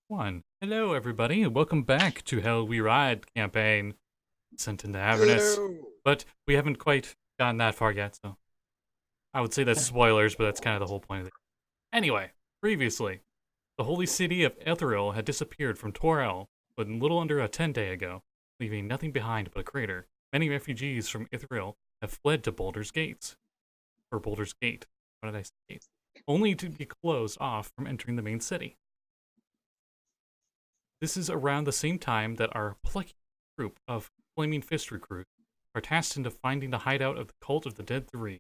One. Hello, everybody, and welcome back to Hell We Ride campaign sent into Avernus. Hello. But we haven't quite gotten that far yet, so I would say that's spoilers, but that's kind of the whole point of it. Anyway, previously, the holy city of Ethereal had disappeared from Torel, but a little under a 10-day ago, leaving nothing behind but a crater. Many refugees from Ethereal have fled to Boulder's Gates. Or Boulder's Gate. What did I say? Gates? Only to be closed off from entering the main city. This is around the same time that our plucky group of Flaming Fist recruits are tasked into finding the hideout of the Cult of the Dead Three,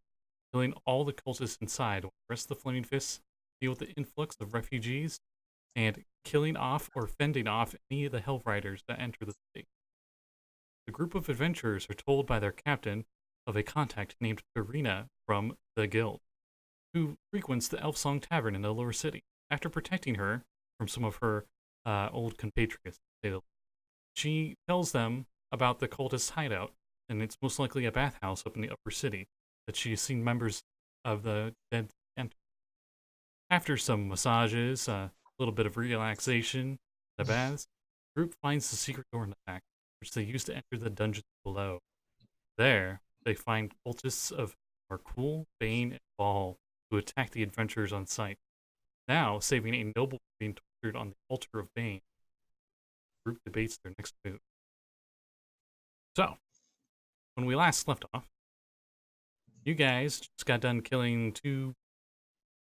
killing all the cultists inside, while the rest of the Flaming Fists deal with the influx of refugees and killing off or fending off any of the Hell Riders that enter the city. The group of adventurers are told by their captain of a contact named Karina from the Guild, who frequents the Elf Song Tavern in the lower city. After protecting her from some of her old compatriots, she tells them about the cultist hideout, and it's most likely a bathhouse up in the upper city that she has seen members of the dead enter. After some massages, a little bit of relaxation, the baths, the group finds the secret door in the back, which they use to enter the dungeons below. There, they find cultists of Markul, Bane, and Ball, who attack the adventurers on sight. Now, saving a noble being tortured on the altar of Bane, the group debates their next move. So, when we last left off, you guys just got done killing two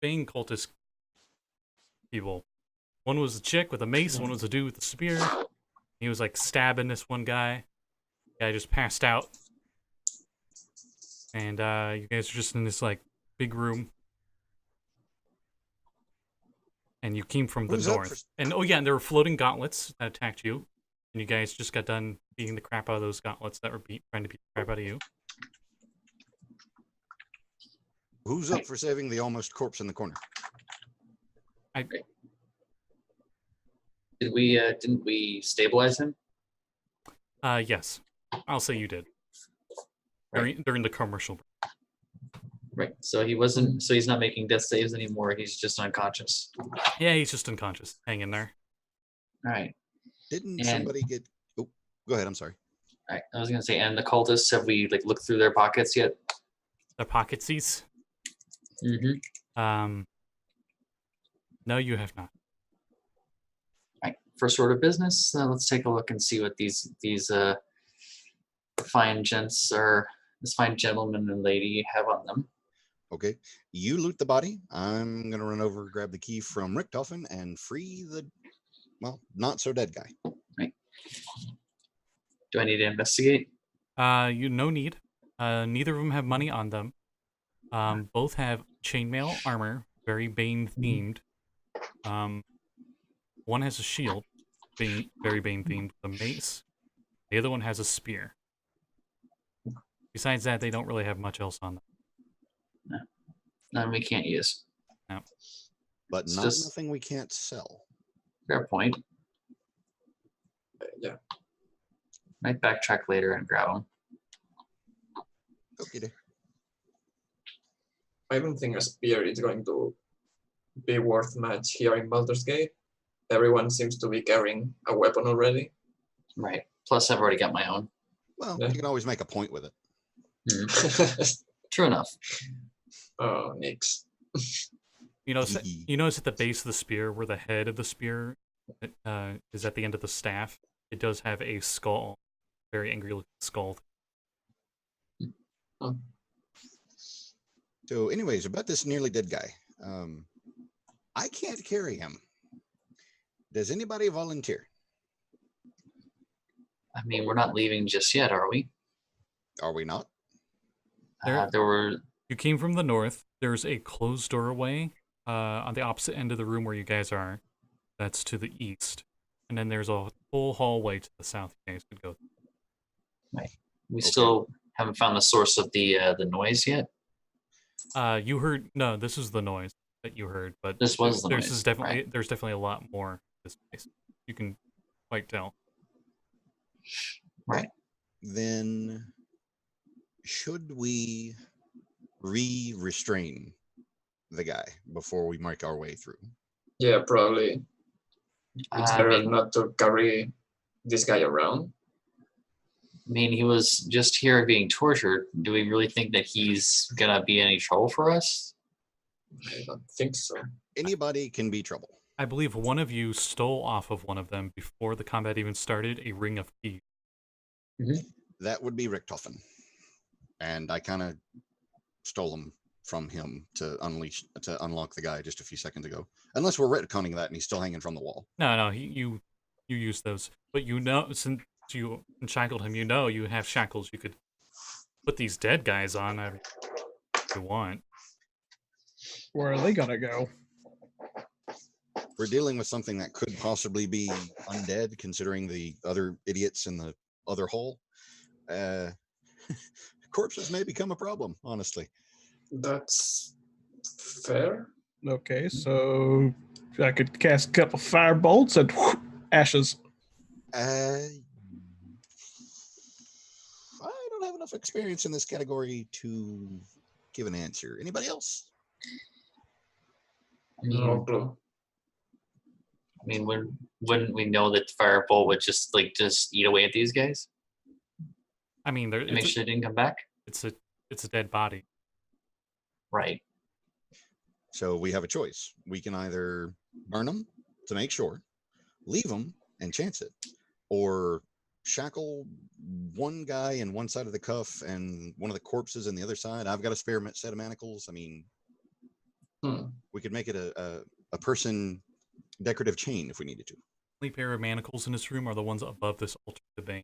Bane cultist people. One was a chick with a mace, one was a dude with a spear. He was like stabbing this one guy. The guy just passed out. And you guys are just in this like big room. And you came from the north. And oh yeah, and there were floating gauntlets that attacked you. And you guys just got done beating the crap out of those gauntlets that were trying to beat the crap out of you. Who's up for saving the almost corpse in the corner? Didn't we stabilize him? Yes. I'll say you did. During the commercial. Right. So he's not making death saves anymore. He's just unconscious. Yeah, he's just unconscious. Hang in there. All right. Didn't somebody get... Oh, go ahead. I'm sorry. All right. I was going to say, and the cultists, have we looked through their pockets yet? Their pocketses? Mm-hmm. No, you have not. All right. First order of business. Let's take a look and see what these fine gents or this fine gentleman and lady have on them. Okay. You loot the body. I'm going to run over, grab the key from Richtofen, and free the, well, not so dead guy. Right. Do I need to investigate? No need. Neither of them have money on them. Both have chainmail armor, very Bane themed. One has a shield, very Bane themed, with a mace. The other one has a spear. Besides that, they don't really have much else on them. No. None we can't use. No. But it's nothing we can't sell. Fair point. Yeah. Might backtrack later and grab them. Okay. I don't think a spear is going to be worth much here in Baldur's Gate. Everyone seems to be carrying a weapon already. Right. Plus, I've already got my own. Well, you can always make a point with it. True enough. Oh, Nix. You notice at the base of the spear, where the head of the spear is at the end of the staff, it does have a skull, very angry looking skull. Oh. So, anyways, about this nearly dead guy. I can't carry him. Does anybody volunteer? I mean, we're not leaving just yet, are we? Are we not? You came from the north. There's a closed doorway on the opposite end of the room where you guys are. That's to the east. And then there's a full hallway to the south you guys could go. Right. We still haven't found the source of the noise yet? You heard... No, this is the noise that you heard. But this was the noise. There's definitely a lot more this place. You can quite tell. Right. Then... should we restrain the guy before we make our way through? Yeah, probably. It's I better mean, not to carry this guy around. he was just here being tortured. Do we really think that he's gonna be any trouble for us? I don't think so. Anybody can be trouble. I believe one of you stole off of one of them before the combat even started a ring of keys. That would be Richtofen. And I kind of stole them from him to unlock the guy just a few seconds ago. Unless we're retconning that and he's still hanging from the wall. No, you used those, but since you shackled him, you have shackles. You could put these dead guys on if you want. Where are they gonna go? We're dealing with something that could possibly be undead, considering the other idiots in the other hole. Corpses may become a problem, honestly. That's fair. Okay, so I could cast a couple fire bolts and ashes. I don't have enough experience in this category to give an answer. Anybody else? No clue. Wouldn't we know that the firebolt would just eat away at these guys I mean, and make sure they didn't come back? it's a dead body. Right. So we have a choice. We can either burn them to make sure, leave them and chance it, or shackle one guy in one side of the cuff and one of the corpses in the other side. I've got a spare set of manacles. I mean, we could make it a person decorative chain if we needed to. The only pair of manacles in this room are the ones above this altar of the vein.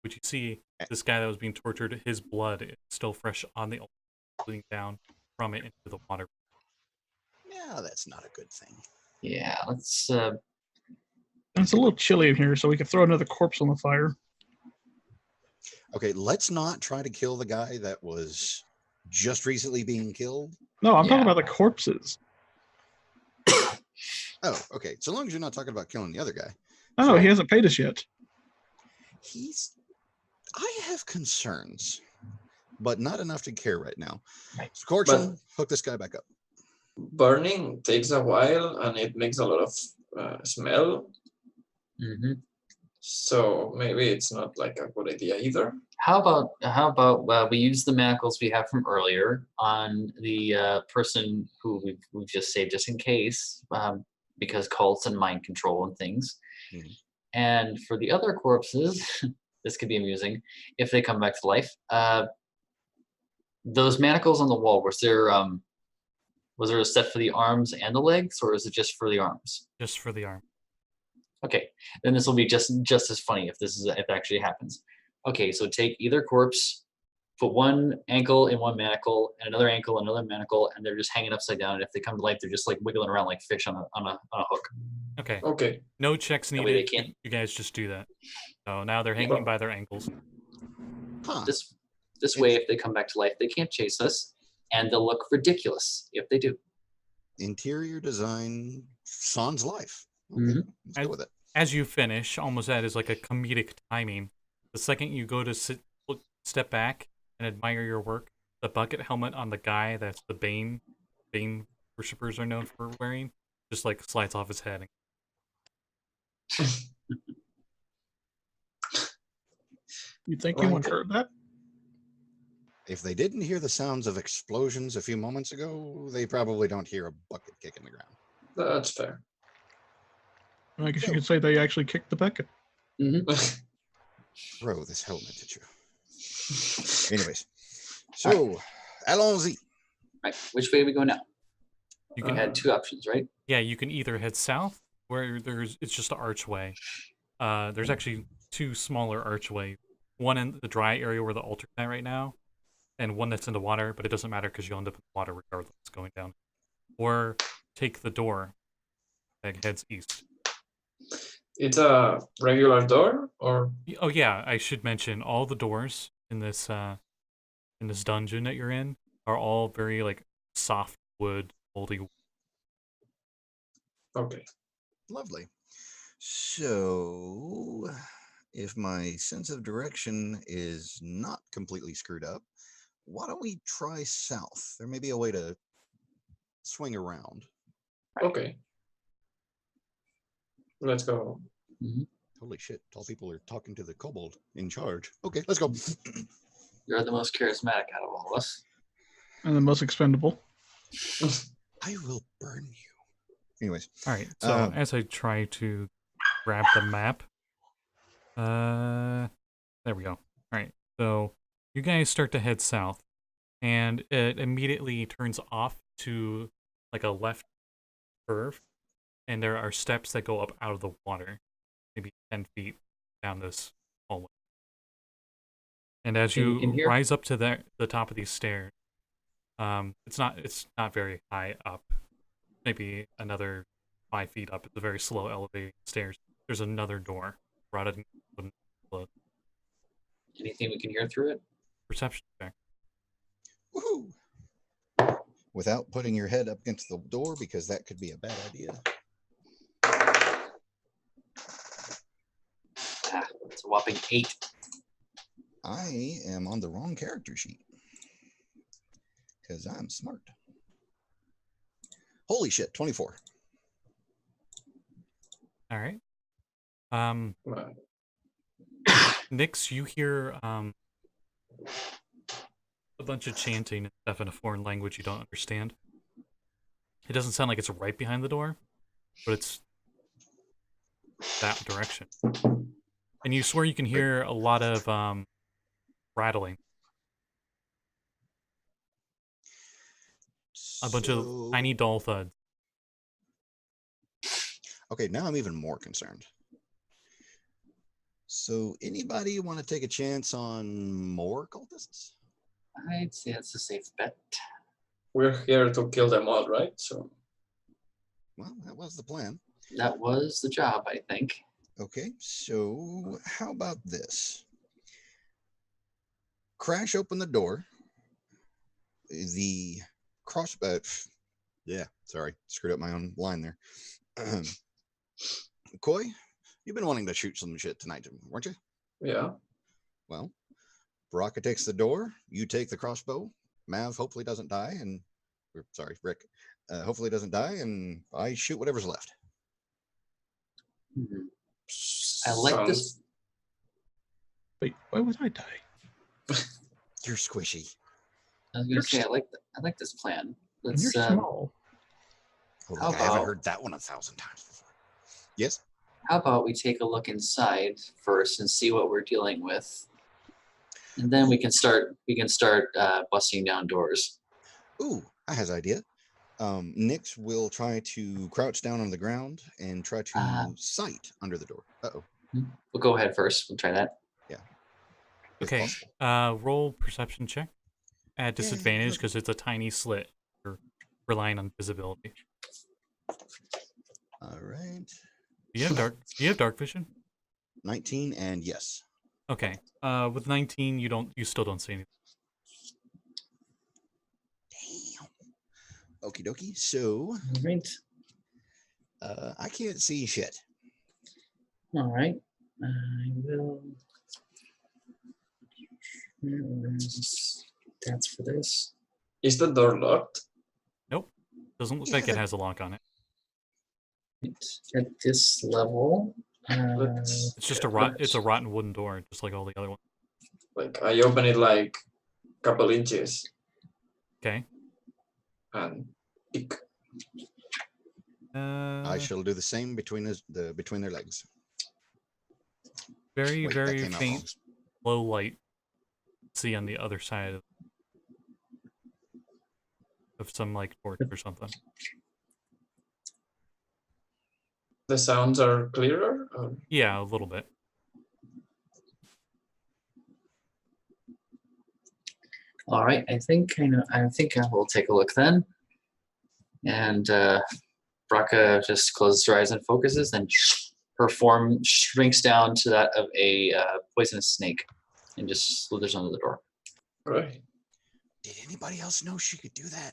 Which you see, this guy that was being tortured, his blood is still fresh on the altar, bleeding down from it into the water. Yeah, that's not a good thing. Yeah, let's It's a little chilly in here, so we could throw another corpse on the fire. Okay, let's not try to kill the guy that was just recently being killed. No, I'm talking Yeah. about the corpses. Oh, okay. So long as you're not talking about killing the other guy. Oh, no, he hasn't paid us yet. I have concerns, but not enough to care right now. Right. Scorching, hook this guy back up. Burning takes a while and it makes a lot of smell. So maybe it's not like a good idea either. How about we use the manacles we have from earlier on the person who we've just saved just in case, because cults and mind control and things. And for the other corpses, this could be amusing if they come back to life. Those manacles on the wall, was there a set for the arms and the legs, or is it just for the arms? Just for the arm. Okay, then this will be just as funny if it actually happens. Okay, so take either corpse, put one ankle in one manacle and another ankle in another manacle, and they're just hanging upside down. And if they come to life, they're just like wiggling around like fish on a hook. Okay. Okay. No checks That way they needed. can't- You guys just do that. So now they're hanging by their ankles. Huh. This way, if they come back to life, they can't chase us, and they'll look ridiculous if they do. Interior design sans life. Okay, let's go with it. As you finish, almost that is like a comedic timing. The second you go to step back and admire your work, the bucket helmet on the guy that's the Bane worshippers are known for wearing, just like slides off his head. You think anyone heard that? If they didn't hear the sounds of explosions a few moments ago, they probably don't hear a bucket kicking the ground. That's fair. I guess you could say they actually kicked the bucket. Throw this helmet at you. Anyways, so allons-y. Right. Which way do we go now? You We can had two options, right? Yeah, you can either head south, where it's just an archway. There's actually two smaller archways. One in the dry area where the altar's at right now, and one that's in the water, but it doesn't matter because you'll end up in the water regardless going down. Or take the door that heads east. It's a regular door, or Oh yeah, I should mention all the doors in this dungeon that you're in are all very like soft wood, moldy. okay. Lovely. So, if my sense of direction is not completely screwed up, why don't we try south? There may be a way to swing around. Okay. Let's go. Holy shit! Tall people are talking to the kobold in charge. Okay, let's go. You're the most charismatic out of all of us. And the most expendable. I will burn you. Anyways, All right. So as I try to grab the map, there we go. All right. So you guys start to head south, and it immediately turns off to like a left curve, and there are steps that go up out of the water, maybe 10 feet down this hallway. And as In you here? rise up to the top of these stairs, it's not very high up. Maybe another 5 feet up. It's a very slow elevating stairs. There's another door. Rotted wooden wood. Anything we can hear through it? Perception check. woohoo! Without putting your head up against the door, because that could be a bad idea. It's a whopping 8. I am on the wrong character sheet because I'm smart. Holy shit, 24. All right. Right. Nix, you hear a bunch of chanting and stuff in a foreign language you don't understand. It doesn't sound like it's right behind the door, but it's that direction. And you swear you can hear a lot of rattling. A bunch of tiny dull thuds. Okay, now I'm even more concerned. So, anybody want to take a chance on more cultists? I'd say that's a safe bet. We're here to kill them all, right? So Well, that was the plan. That was the job, I think. Okay, so how about this? Crash open the door. The crossbow. Yeah, sorry, screwed up my own line there. Coy, you've been wanting to shoot some shit tonight, weren't you? yeah. Well, Brakka takes the door. You take the crossbow. Mav hopefully doesn't die, and sorry, Rick, hopefully doesn't die, and I shoot whatever's left. I like this. Wait, why would I die? You're squishy. I was gonna say I like this plan. And Let's you're small. Oh, How look, I haven't about- heard that one 1,000 times before. Yes. how about we take a look inside first and see what we're dealing with, and then we can start busting down doors. Ooh, I has an idea. Nix will try to crouch down on the ground and try to sight under the door. Uh-oh. We'll go ahead first. We'll try that. If Okay. possible. Roll perception check at disadvantage look. because it's a tiny slit. You're relying on visibility. All right. Do you have dark vision? 19 and yes. Okay. With 19, you still don't see anything. Damn. Okie dokie. So All right. I can't see shit. All right. I will. That's for this. Is the door locked? Doesn't look Yeah, like it that- has a lock on it. At this level, Let's It's just it's a rotten wooden door, just like all the other ones. like I open it like a couple inches Okay. and peek. I shall do the same between between their legs. Very, Wait, that very came out faint, low light. See on the other side of some like torch or something. The sounds are clearer. Or? Yeah, a little bit. all right. I think I will take a look then. And Brakka just closes her eyes and focuses, and her form shrinks down to that of a poisonous snake, and just slithers under the door. Right. Did anybody else know she could do that?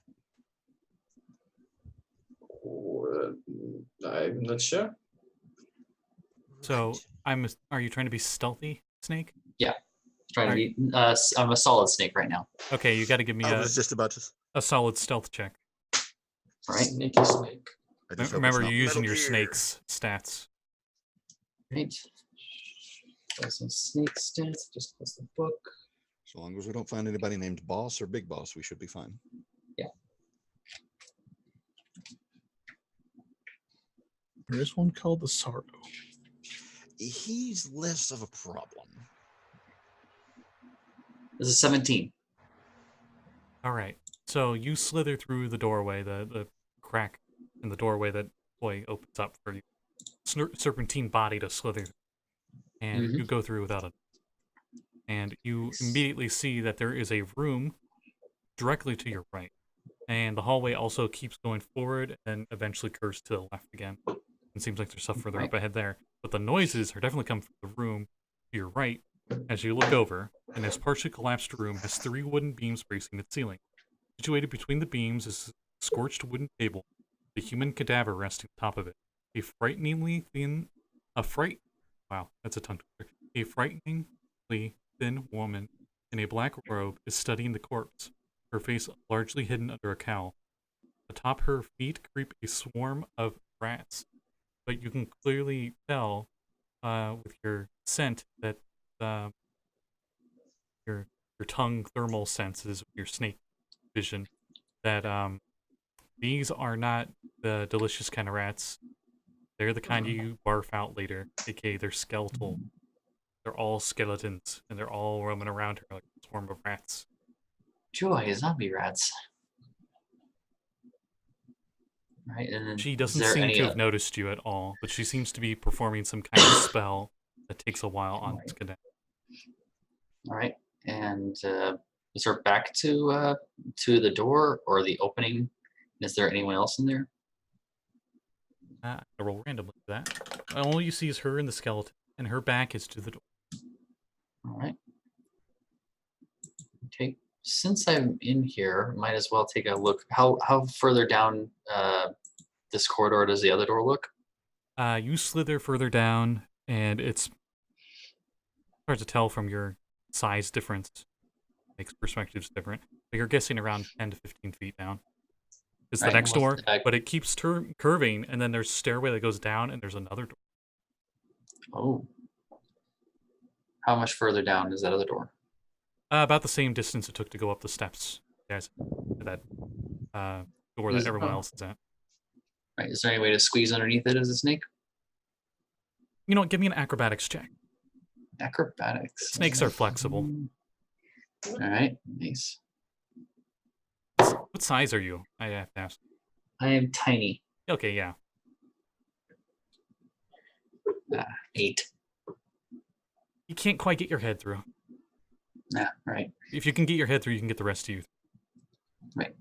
Well, I'm not sure. So Right. are you trying to be stealthy, Snake? Trying to be. I'm a solid snake right now. Okay, you got to give me I was just about to. a solid stealth check. All right. Sneaky snake. I just hope it's Remember, not you're using Metal your Gear. snake's stats. Right. Some snake stats. Just close the book. So long as we don't find anybody named Boss or Big Boss, we should be fine. There is one called the Sorrow. He's less of a problem. This is 17. All right. So you slither through the doorway, the crack in the doorway that boy opens up for you. Serpentine body to slither, and you go through without a. And you immediately see that there is a room directly to your right, and the hallway also keeps going forward and eventually curves to the left again. It seems like there's stuff further up ahead there, but the noises are definitely coming from the room to your right. As you look over, and this partially collapsed room has 3 wooden beams bracing its ceiling. Situated between the beams is a scorched wooden table, the human cadaver resting atop of it. A frighteningly thin thin woman in a black robe is studying the corpse, her face largely hidden under a cowl. Atop her feet creep a swarm of rats, but you can clearly tell with your scent that your tongue thermal senses, your snake vision, that these are not the delicious kind of rats. They're the kind you barf out later, aka they're skeletal. They're all skeletons, and they're all roaming around her like a swarm of rats. Joy, zombie rats. Right, and then She doesn't seem to have noticed you at all, but she seems to be performing some kind of spell that takes a while on this cadaver. All right, and is there back to the door or the opening? Is there anyone else in there? I roll randomly for that. All you see is her and the skeleton, and her back is to the door. All right. Okay. Since I'm in here, might as well take a look. How further down this corridor does the other door look? You slither further down, and it's hard to tell from your size difference. Makes perspectives different. But you're guessing around 10 to 15 feet down. It's the next door, but it keeps curving, and then there's a stairway that goes down, and there's another door. Oh. How much further down is that other door? About the same distance it took to go up the steps. Guys, that door that everyone else is at. Right. Is there any way to squeeze underneath it as a snake? You know what? Give me an acrobatics check. Acrobatics. Snakes are flexible. All right. Nice. What size are you? I have to ask. I am tiny. Okay, yeah. 8. You can't quite get your head through. Yeah, right. If you can get your head through, you can get the rest of you. Right.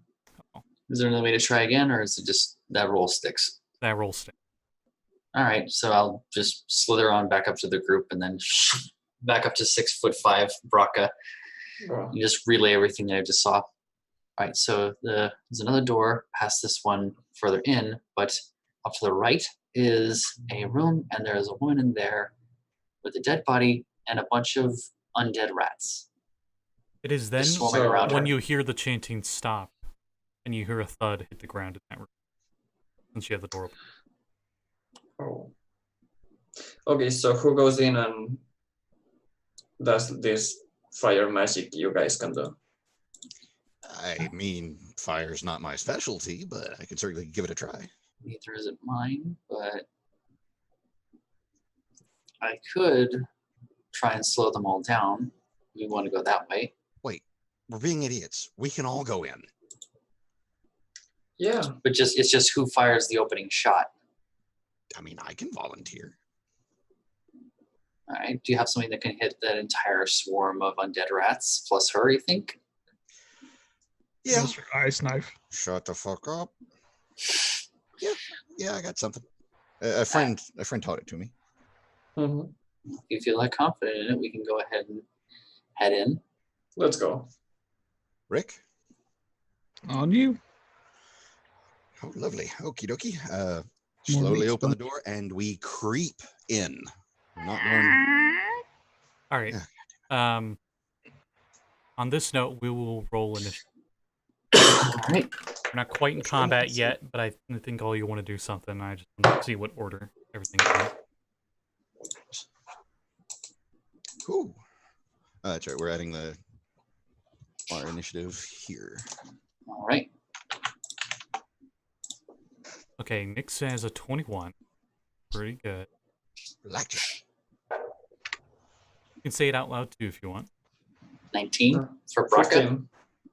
Is there another way to try again, or is it just that roll sticks? That roll sticks. All right, so I'll just slither on back up to the group and then back up to 6'5" Brakka. And just relay everything that I just saw. All right, so there's another door past this one further in, but up to the right is a room, and there is a woman in there with a dead body and a bunch of undead rats. It is then when you hear the chanting stop, and you hear a thud hit the ground in that room, since you have the door open. Oh. Okay, so who goes in and does this fire magic you guys can do? I mean, fire's not my specialty, but I could certainly give it a try. Neither is it mine, but I could try and slow them all down. We want to go that way. Wait, we're being idiots. We can all go in. Yeah. But it's just who fires the opening shot. I mean, I can volunteer. All right. Do you have something that can hit that entire swarm of undead rats plus her, you think? Yeah. That's your ice knife. Shut the fuck up. Yeah, I got something. A friend taught it to me. Mm-hmm. If you feel like confident in it, we can go ahead and head in. Let's go. Rick? On you. Oh, lovely. Okie dokie. Slowly open the door and we creep in. I'm not going. All right. On this note, we will roll initiative. All right. We're not quite in combat yet, but I think all you want to do something. I just want to see what order everything's in. Ooh. That's right. We're adding our initiative here. All right. Okay, Nixeu has a 21. Pretty good. Blackjack. You can say it out loud too if you want. 19 for Brakka. 15.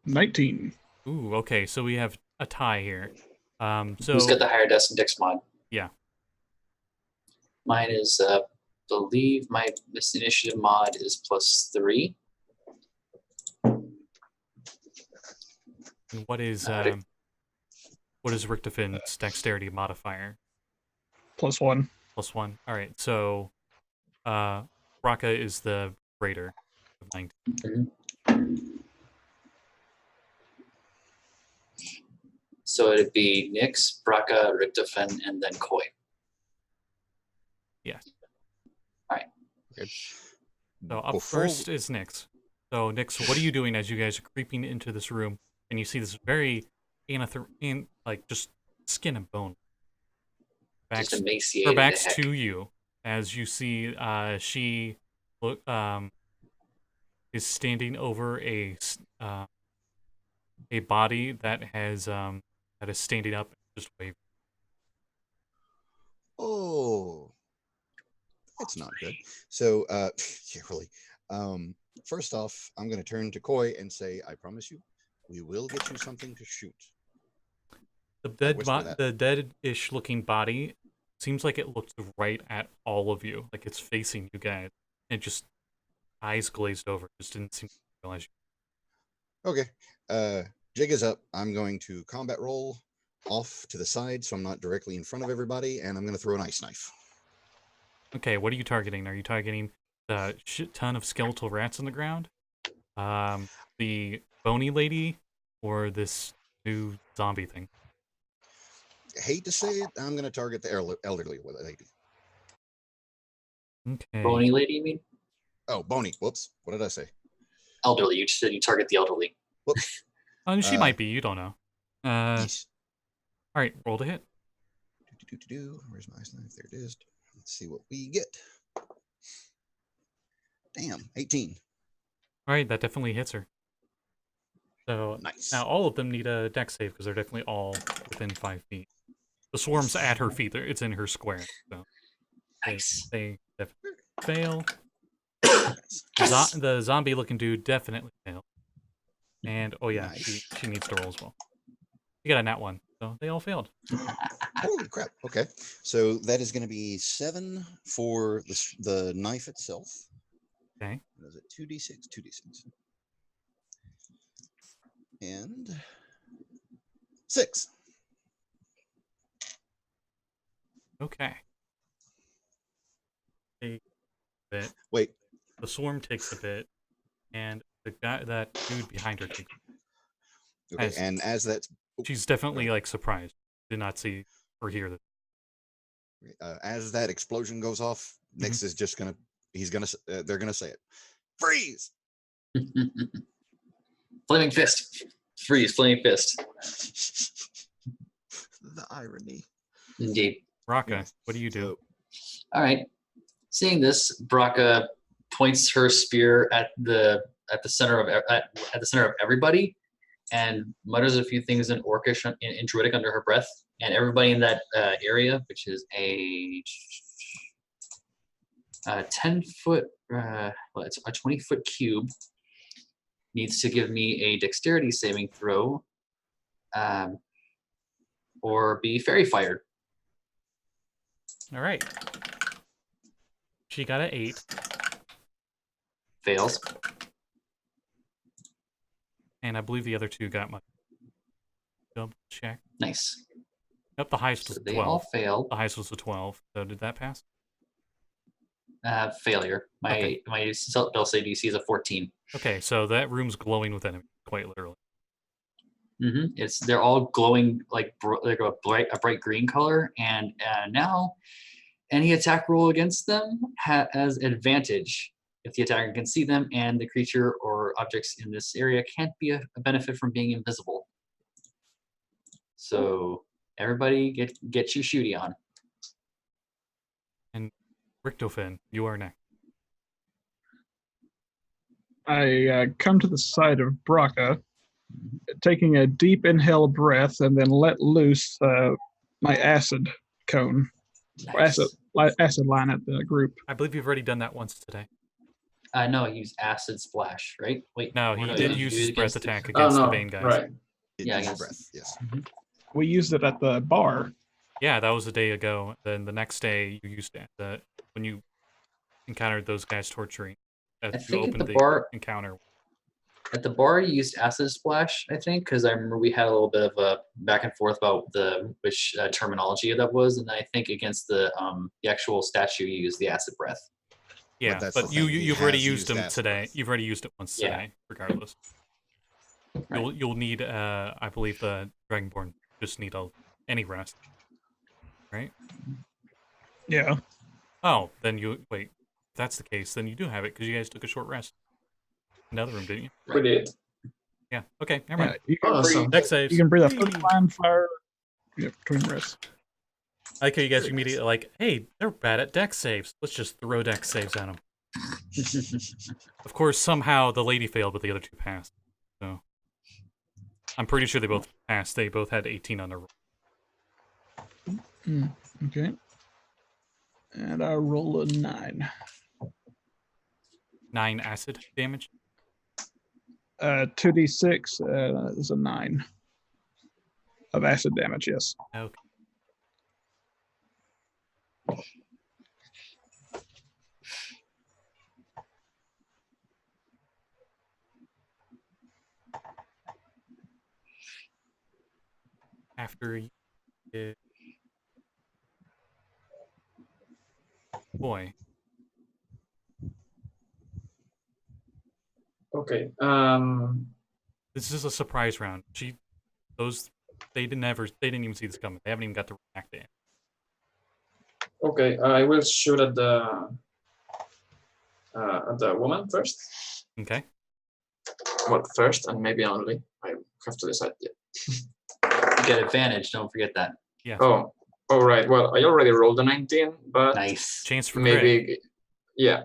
19. Ooh, okay, so we have a tie here. So Who's got the higher Dex mod? yeah. Mine is, believe my this initiative mod is +3. And what is Rick- Richtofen's dexterity modifier? +1. +1. All right, so Brakka is the greater of 19. So it'd be Nyx, Brakka, Richtofen, and then Koi. Yes. Okay. So up Before first is Nyx. So Nyx, what are you doing as you guys are creeping into this room and you see this very like just skin and bone. Just Her emaciated. back's the heck. to you as you see she is standing over a body that has that is standing up and just waving. Oh, that's not good. So, yeah, really. First off, I'm going to turn to Koi and say, I promise you, we will get you something to shoot. The dead-ish looking body seems like it looks right at all of you, like it's facing you guys, and just eyes glazed over. Just didn't seem to realize you. Okay. Jig is up. I'm going to combat roll off to the side so I'm not directly in front of everybody, and I'm going to throw an ice knife. Okay, what are you targeting? Are you targeting the shit ton of skeletal rats on the ground, the bony lady, or this new zombie thing? Hate to say it, I'm going to target the elderly lady. Okay. Bony lady, you mean? Oh, bony. Whoops. What did I say? Elderly. You said you target the elderly. Whoops. She might be. You don't know. Yes. All right, roll to hit. Where's my ice knife? There it is. Let's see what we get. Damn, 18. All right, that definitely hits her. So Nice. now all of them need a dex save because they're definitely all within 5 feet. The swarm's at her feet. It's in her square. So Nice. they definitely fail. Yes! The zombie-looking dude definitely failed. And oh yeah, Nice. she needs to roll as well. You got a nat 1, so they all failed. Holy crap. Okay. So that is going to be 7 for the knife itself. Okay. What is it? 2d6? 2d6. And 6. Okay. Take a bit. Wait. The swarm takes a bit, and that dude behind her takes. Okay. And as that's she's definitely like surprised. Did not see or hear this. as that explosion goes off, Nyx is just gonna. They're gonna say it. Freeze. Flaming fist. Freeze. Flaming fist. The irony. Indeed. Brakka, Yes. what do you do? All right. Seeing this, Brakka points her spear at the center of at the center of everybody, and mutters a few things in Orcish in Druidic under her breath, and everybody in that area, which is a 10-foot, well, it's a 20-foot cube, needs to give me a dexterity saving throw, or be fairy fired. All right. She got an 8. Fails. And I believe the other two got my double check. Nice. Yep, the highest So was they 12. all failed. The highest was a 12. So did that pass? Failure. My spell save DC is a 14. Okay, so that room's glowing with enemies, quite literally. They're all glowing like a bright green color, and now any attack roll against them has advantage if the attacker can see them, and the creature or objects in this area can't be a benefit from being invisible. So everybody get you shooty on. And Richtofen, you are next. I come to the side of Brakka, taking a deep inhale breath, and then let loose my acid cone, or acid line at the group. I believe you've already done that once today. No, I use acid splash, right? Wait. No, or he you did use use it his breath against attack Oh against the no, Bane guys. right. Yeah, I Use your guess. breath. Yes. We used it at the bar. Yeah, that was a day ago. Then the next day you used it when you encountered those guys torturing. I You think at opened the bar, encounter. At the bar, you used acid splash, I think, because I remember we had a little bit of a back and forth about which terminology that was, and I think against the actual statue, you used the acid breath. Yeah, that's the but thing, he you've already has used used them acid today. breath. You've already used it once Yeah. today, regardless. Right. You'll need I believe the Dragonborn just need any rest, right? Yeah. Oh, then wait. If that's the case, then you do have it because you guys took a short rest. Another room, didn't you? We did. Yeah. Okay. Never Yeah, mind. you can Awesome. Dex saves. You can breathe a foot line fire between rests. I like how you guys Very immediately like, hey, they're bad at dex saves. Let's just throw dex saves at them. Of course, somehow the lady failed, but the other two passed. So I'm pretty sure they both passed. They both had 18 on their roll. Okay. And I roll a 9. 9 acid damage. 2d6 is a 9 of acid damage. Yes. Okay. After you get... Boy. Okay. This is a surprise round. They didn't even see this coming. They haven't even got to react to it. Okay. I will shoot at the woman first. Okay. Well, first and maybe only. I have to decide yet. You get advantage. Don't forget that. Yeah. Oh. All right. Well, I already rolled a 19, but Nice. Chance for crit. maybe. Yeah.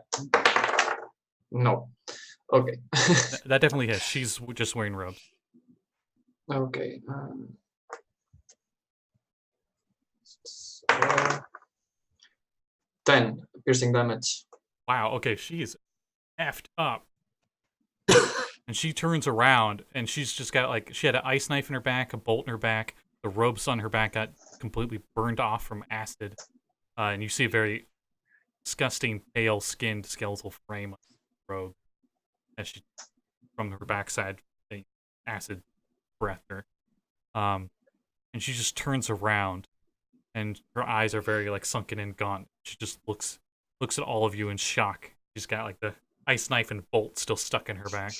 No. Okay. That definitely hits. She's just wearing robes. Okay. 10 piercing damage. Wow, okay, she is effed up. And she turns around, and she's just got, she had an ice knife in her back, a bolt in her back. The robes on her back got completely burned off from acid. And you see a very disgusting, pale-skinned skeletal frame on the robe. As she, from her backside, the acid breathed her. And she just turns around, and her eyes are very, sunken and gaunt. She just looks at all of you in shock. She's got, the ice knife and bolt still stuck in her back.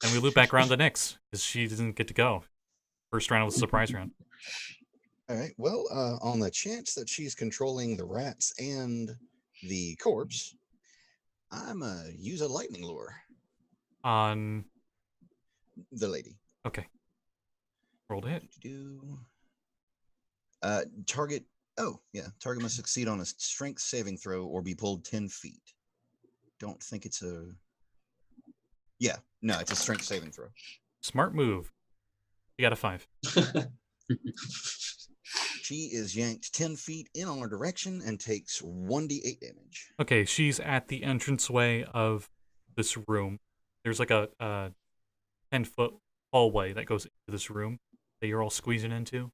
And we loop back around to Nyx, because she didn't get to go. First round was a surprise round. All right. Well, on the chance that she's controlling the rats and the corpse, I'm use a lightning lure. On The lady. okay, roll to hit. Target. Oh, yeah. Target must succeed on a strength saving throw or be pulled 10 feet. Don't think it's a. Yeah. No, it's a strength saving throw. Smart move. You got a 5. She is yanked 10 feet in our direction and takes 1d8 damage. Okay, she's at the entranceway of this room. There's like a 10-foot hallway that goes into this room that you're all squeezing into. And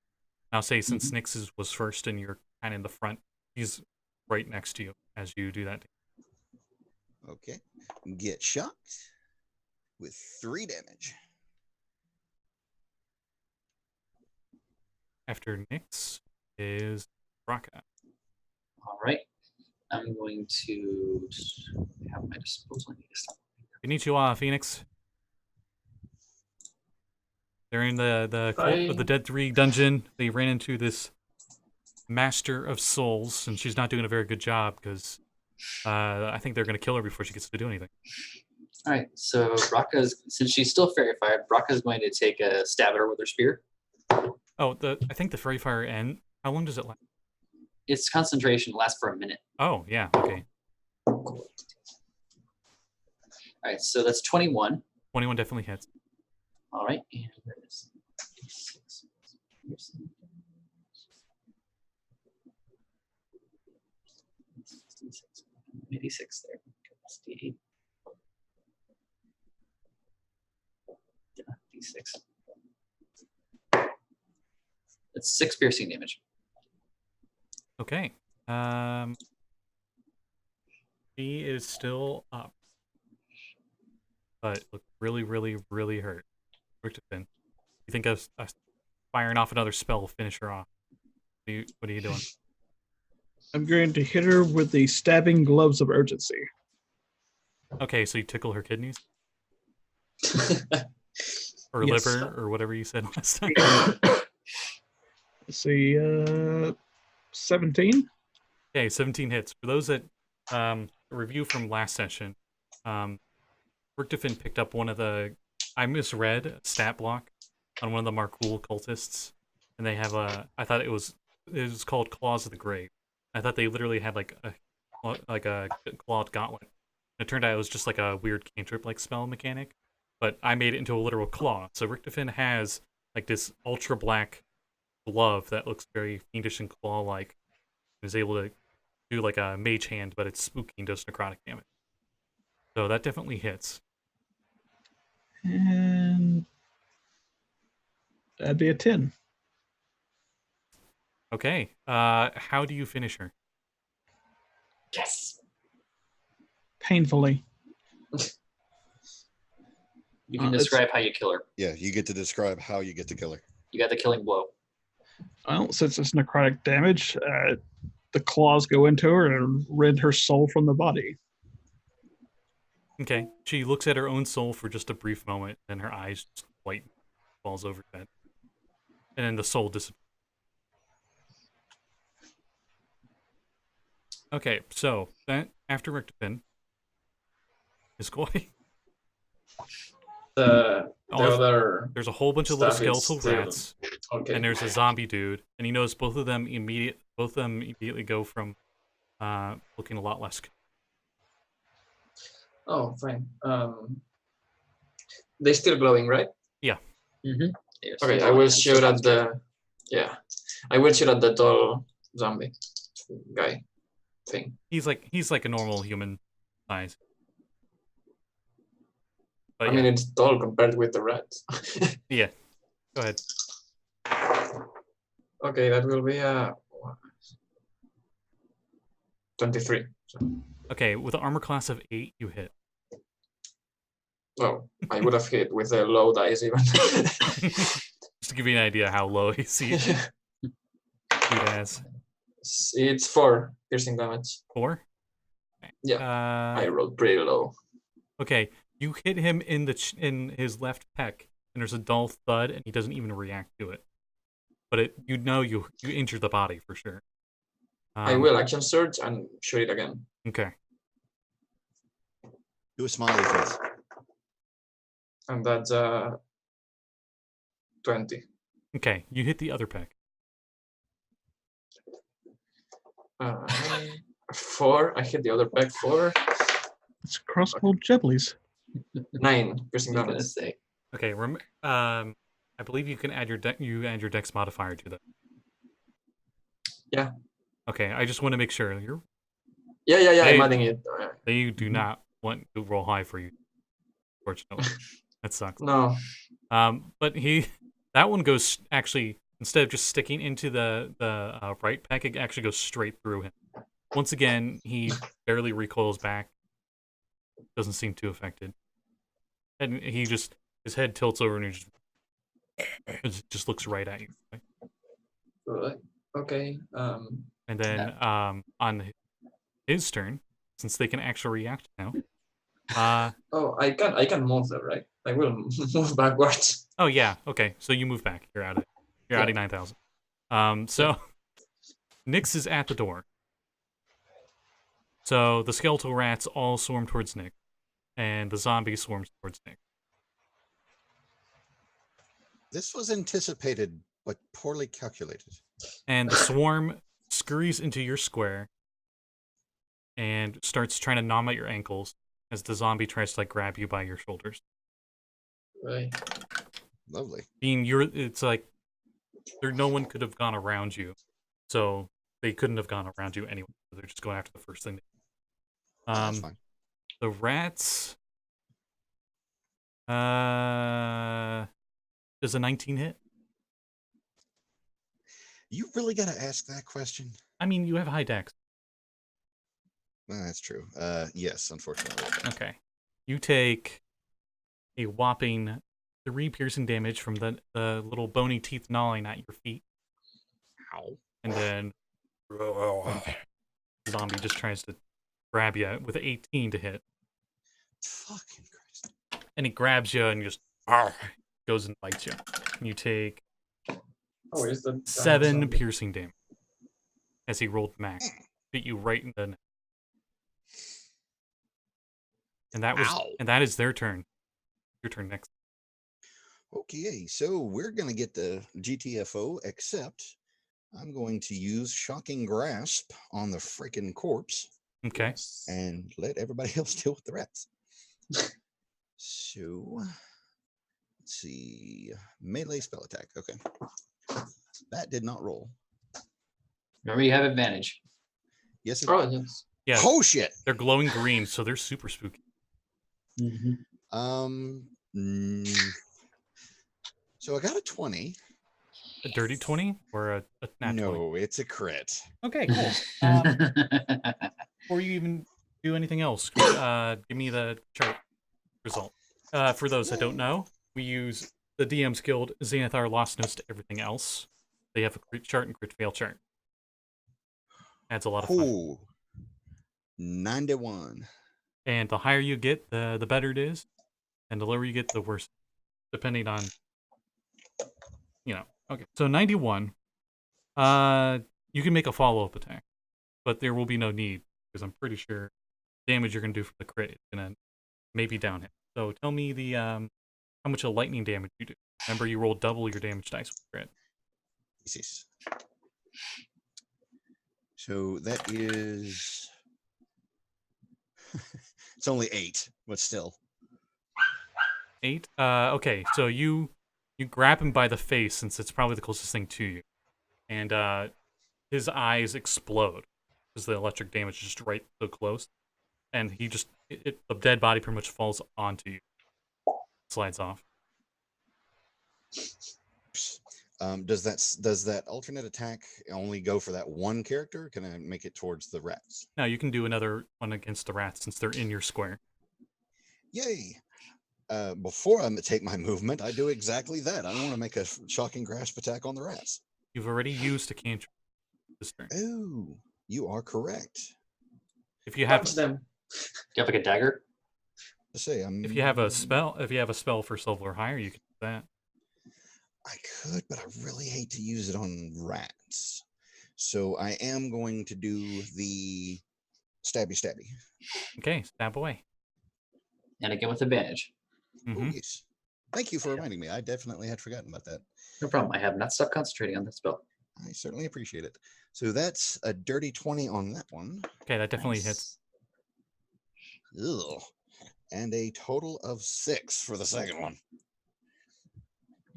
I'll say since Nyx was first and you're kind of in the front, he's right next to you as you do that. Okay. Get shocked with 3 damage. After Nyx is Brakka. All right. I'm going to have my disposal. I need to stop. Konnichiwa, Phoenix. They're in the Cult of the Dead 3 dungeon. They ran into this Master of Souls, and she's not doing a very good job because I think they're going to kill her before she gets to do anything. All right. So Brakka's, since she's still fairy fired, Brakka's going to take a stab at her with her spear. Oh, I think the fairy fire end. How long does it last? Its concentration lasts for a minute. Oh, yeah, okay. All right, so that's 21. 21 definitely hits. All right, and where is D6? Piercing. D6. Maybe 6 there. That's D8. Yeah, D6. That's 6 piercing damage. Okay. He is still up, but look really, really, really hurt. Richtofen, you think us firing off another spell will finish her off? What are you doing? I'm going to hit her with the stabbing gloves of urgency. Okay, so you tickle her kidneys or Yes. liver or whatever you said last time. Let's see, 17. Okay, 17 hits. For those that review from last session, Richtofen picked up one of the. I misread a stat block on one of the Markul cultists, and they have a. I thought it was called Claws of the Grave. I thought they literally had like a clawed gauntlet. It turned out it was just like a weird cantrip-like spell mechanic, but I made it into a literal claw. So Richtofen has like this ultra black glove that looks very fiendish and claw-like. He was able to do like a mage hand, but it's spooky and does necrotic damage. So that definitely hits. And that'd be a 10. Okay. How do you finish her? Yes. Painfully. You can It's- describe how you kill her. Yeah, you get to describe how you get to kill her. You got the killing blow. Well, since it's necrotic damage, the claws go into her and rend her soul from the body. Okay. She looks at her own soul for just a brief moment, and her eyes just white falls over her head. And then the soul disappears. Okay, so that after Richtofen is Goy. The All of- other There's a whole bunch of little stuff is skeletal still- rats, okay. and there's a zombie dude, and he knows both of them immediately go from looking a lot less. Oh, fine. They still glowing, right? Mm-hmm. Okay, I will shoot at the. Yeah, I will shoot at the tall zombie guy thing. He's like a normal human size. But I mean, it's tall compared with the rats. yeah. Go ahead. Okay, that will be a 23. So, Okay, with an armor class of 8, you hit. well, I would have hit with a low dice even. Just to give you an idea how low he has. It's 4 piercing damage. 4? Yeah. I rolled pretty low. Okay, you hit him in in his left pec, and there's a dull thud, and he doesn't even react to it. But you injured the body for sure. I will action surge and shoot it again. Okay. Do a smiley face. And that's 20. Okay, you hit the other pec. 4. I hit the other back 4. It's crossbow jibblies. 9 piercing I was gonna damage. say. Okay, I believe you can add your your dex modifier to that. Yeah. Okay, I just want to make sure Yeah. Hey. I'm adding it. they do not want to roll high for you. Fortunately, that sucks. No. But that one goes actually instead of just sticking into the right pec, it actually goes straight through him. Once again, he barely recoils back. Doesn't seem too affected, and his head tilts over and he just looks right at you. Right. Okay. And then on his turn, since they can actually react now. Oh, I can move though, right? I will move backwards. Oh yeah, okay. So you move back. You're out of 9,000. So Nyx is at the door. So the skeletal rats all swarm towards Nyx, and the zombie swarms towards Nyx. This was anticipated, but poorly calculated. And the swarm scurries into your square and starts trying to gnaw at your ankles. as the zombie tries to like grab you by your shoulders. Right. Lovely. It's like no one could have gone around you, so they couldn't have gone around you anyway. So they're just going after the first thing. That's fine. The rats. Does a 19 hit? You really got to ask that question? I mean, you have high dex. That's true. Yes, unfortunately. Okay. You take a whopping 3 piercing damage from the little bony teeth gnawing at your feet. Ow. And then zombie just tries to grab you with 18 to hit. Fucking Christ. And he grabs you and just goes and bites you. You take Oh, is that 7 zombie? piercing damage as he rolled max. Beat you right in the neck. And that is their turn. Your turn next. Okay, so we're going to get the GTFO, except I'm going to use Shocking Grasp on the freaking corpse Okay. and let everybody else deal with the rats. So, let's see. Melee spell attack. Okay. That did not roll. Remember, you have advantage. Yes, it Oh, yes. Yeah. Oh, shit. They're glowing green, so they're super spooky. So I got a 20. A dirty 20 or a nat 20? No, it's a crit. Okay, cool. Before you even do anything else, give me the chart result. For those that don't know, we use the DM's Guild Xanathar Lost Notes to everything else. They have a crit chart and crit fail chart. Adds a lot of fun. Cool. 91. And the higher you get, the better it is. And the lower you get, the worse. Depending on, Okay, so 91. You can make a follow-up attack. But there will be no need. Because I'm pretty sure damage you're going to do for the crit is going to maybe downhit. So tell me the how much of lightning damage you do. Remember, you roll double your damage dice with crit. Yes. So that is... it's only 8, but still. 8? Okay, so you grab him by the face, since it's probably the closest thing to you. And his eyes explode. Because the electric damage is just right so close. And he just... the dead body pretty much falls onto you. Slides off. Does that alternate attack only go for that one character? Can I make it towards the rats? Now you can do another one against the rats since they're in your square. Yay! Before I take my movement, I do exactly that. I want to make a Shocking Grasp attack on the rats. You've already used a cantrip this turn. Oh, you are correct. If you have Punch them. Do you have like a dagger? To say, if you have a spell for silver or higher, you can do that. I could, but I really hate to use it on rats. So I am going to do the stabby. Okay, stab away. And again with advantage. Mm-hmm. Yes. Thank you for reminding me. I definitely had forgotten about that. No problem. I have not stopped concentrating on that spell. I certainly appreciate it. So that's a dirty 20 on that one. Okay, that definitely hits. Ugh. And a total of 6 for the second one.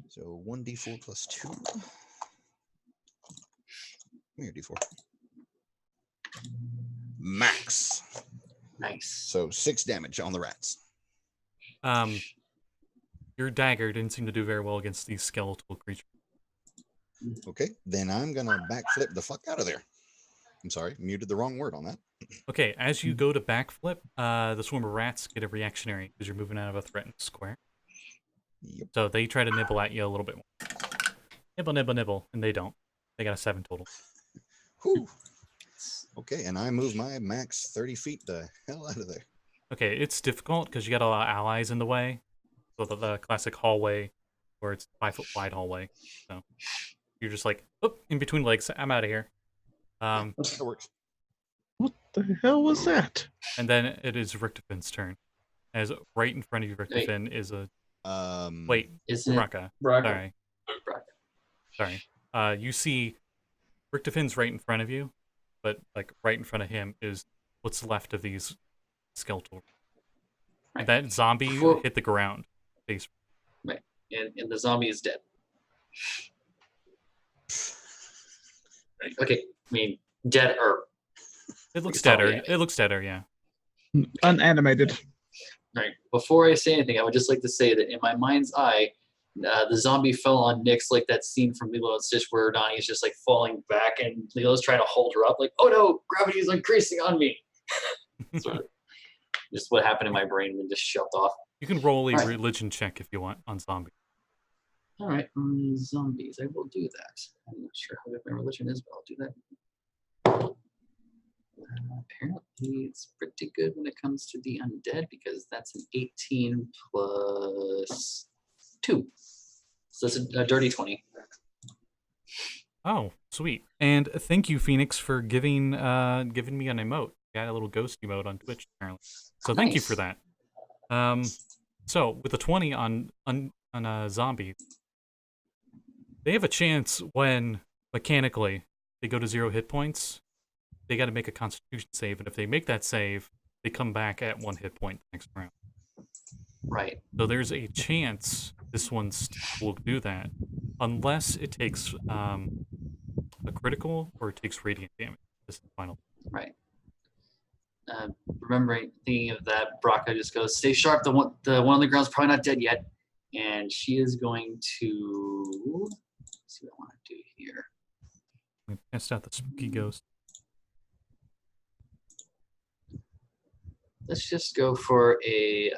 So 1d4 plus 2. Come here, d4. Max. Nice. So 6 damage on the rats. Your dagger didn't seem to do very well against these skeletal creatures. Okay, then I'm gonna backflip the fuck out of there. I'm sorry, muted the wrong word on that. Okay, as you go to backflip, the swarm of rats get a reactionary because you're moving out of a threatened square. Yep. So they try to nibble at you a little bit more. Nibble, and they don't. They got a 7 total. Whew. Okay, and I move my max 30 feet the hell out of there. Okay, it's difficult because you got a lot of allies in the way. So the classic hallway, where it's 5-foot wide hallway. So you're just like, oop, in between legs. I'm out of here. That works. What the hell was that? And then it is Richtofen's turn. As right in front of you, Richtofen is a... Wait, Isn't it Brakka. Brakka. Sorry. You see Richtofen's right in front of you, but like right in front of him is what's left of these skeletal. Right. That zombie Before- hit the ground. Face. And the zombie is dead. Right. Okay, I mean dead or It looks It's all deader. animated. It looks deader, yeah. Unanimated. right. Before I say anything, I would just like to say that in my mind's eye, the zombie fell on Nyx like that scene from Lilo and Stitch where Donnie's just like falling back and Lilo's trying to hold her up, like, oh no, gravity is increasing on me. Sort of just what happened in my brain and then just shoved off. You can roll a Right. religion check if you want on zombie. All right, zombies. I will do that. I'm not sure how good my religion is, but I'll do that. Apparently, it's pretty good when it comes to the undead because that's an 18 plus 2. So that's a dirty 20. Oh, sweet. And thank you, Phoenix, for giving me an emote. Got a little ghost emote on Twitch, apparently. So thank you for Nice. that. So with a 20 on a zombie, they have a chance when mechanically they go to 0 hit points. They got to make a Constitution save, and if they make that save, they come back at 1 hit point the next round. Right. So there's a chance this one will do that, unless it takes a critical or it takes radiant damage. This is the final. Right. Thinking of that, Brakka just goes, "Stay sharp. The one on the ground's probably not dead yet," and she is going to. Let's see what I want to do here. We test out the spooky ghost. Let's just go for a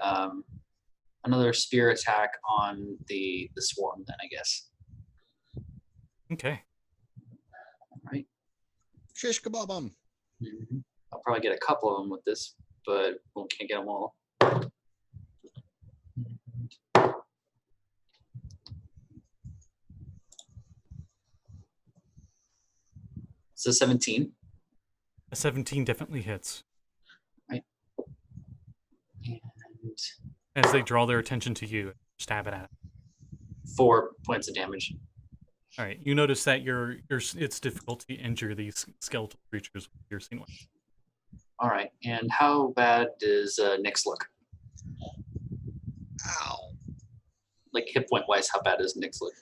another spear attack on the swarm then, I guess. Okay. All right. Shish kebab 'em. I'll probably get a couple of them with this, but we can't get them all. So 17. A 17 definitely hits. And As they draw their attention to you, stab it at it. 4 points of damage. All right. You notice that it's difficult to injure these skeletal creatures with piercing weapons. All right. And how bad does Nyx look? Ow. Like hit point wise, how bad does Nyx look?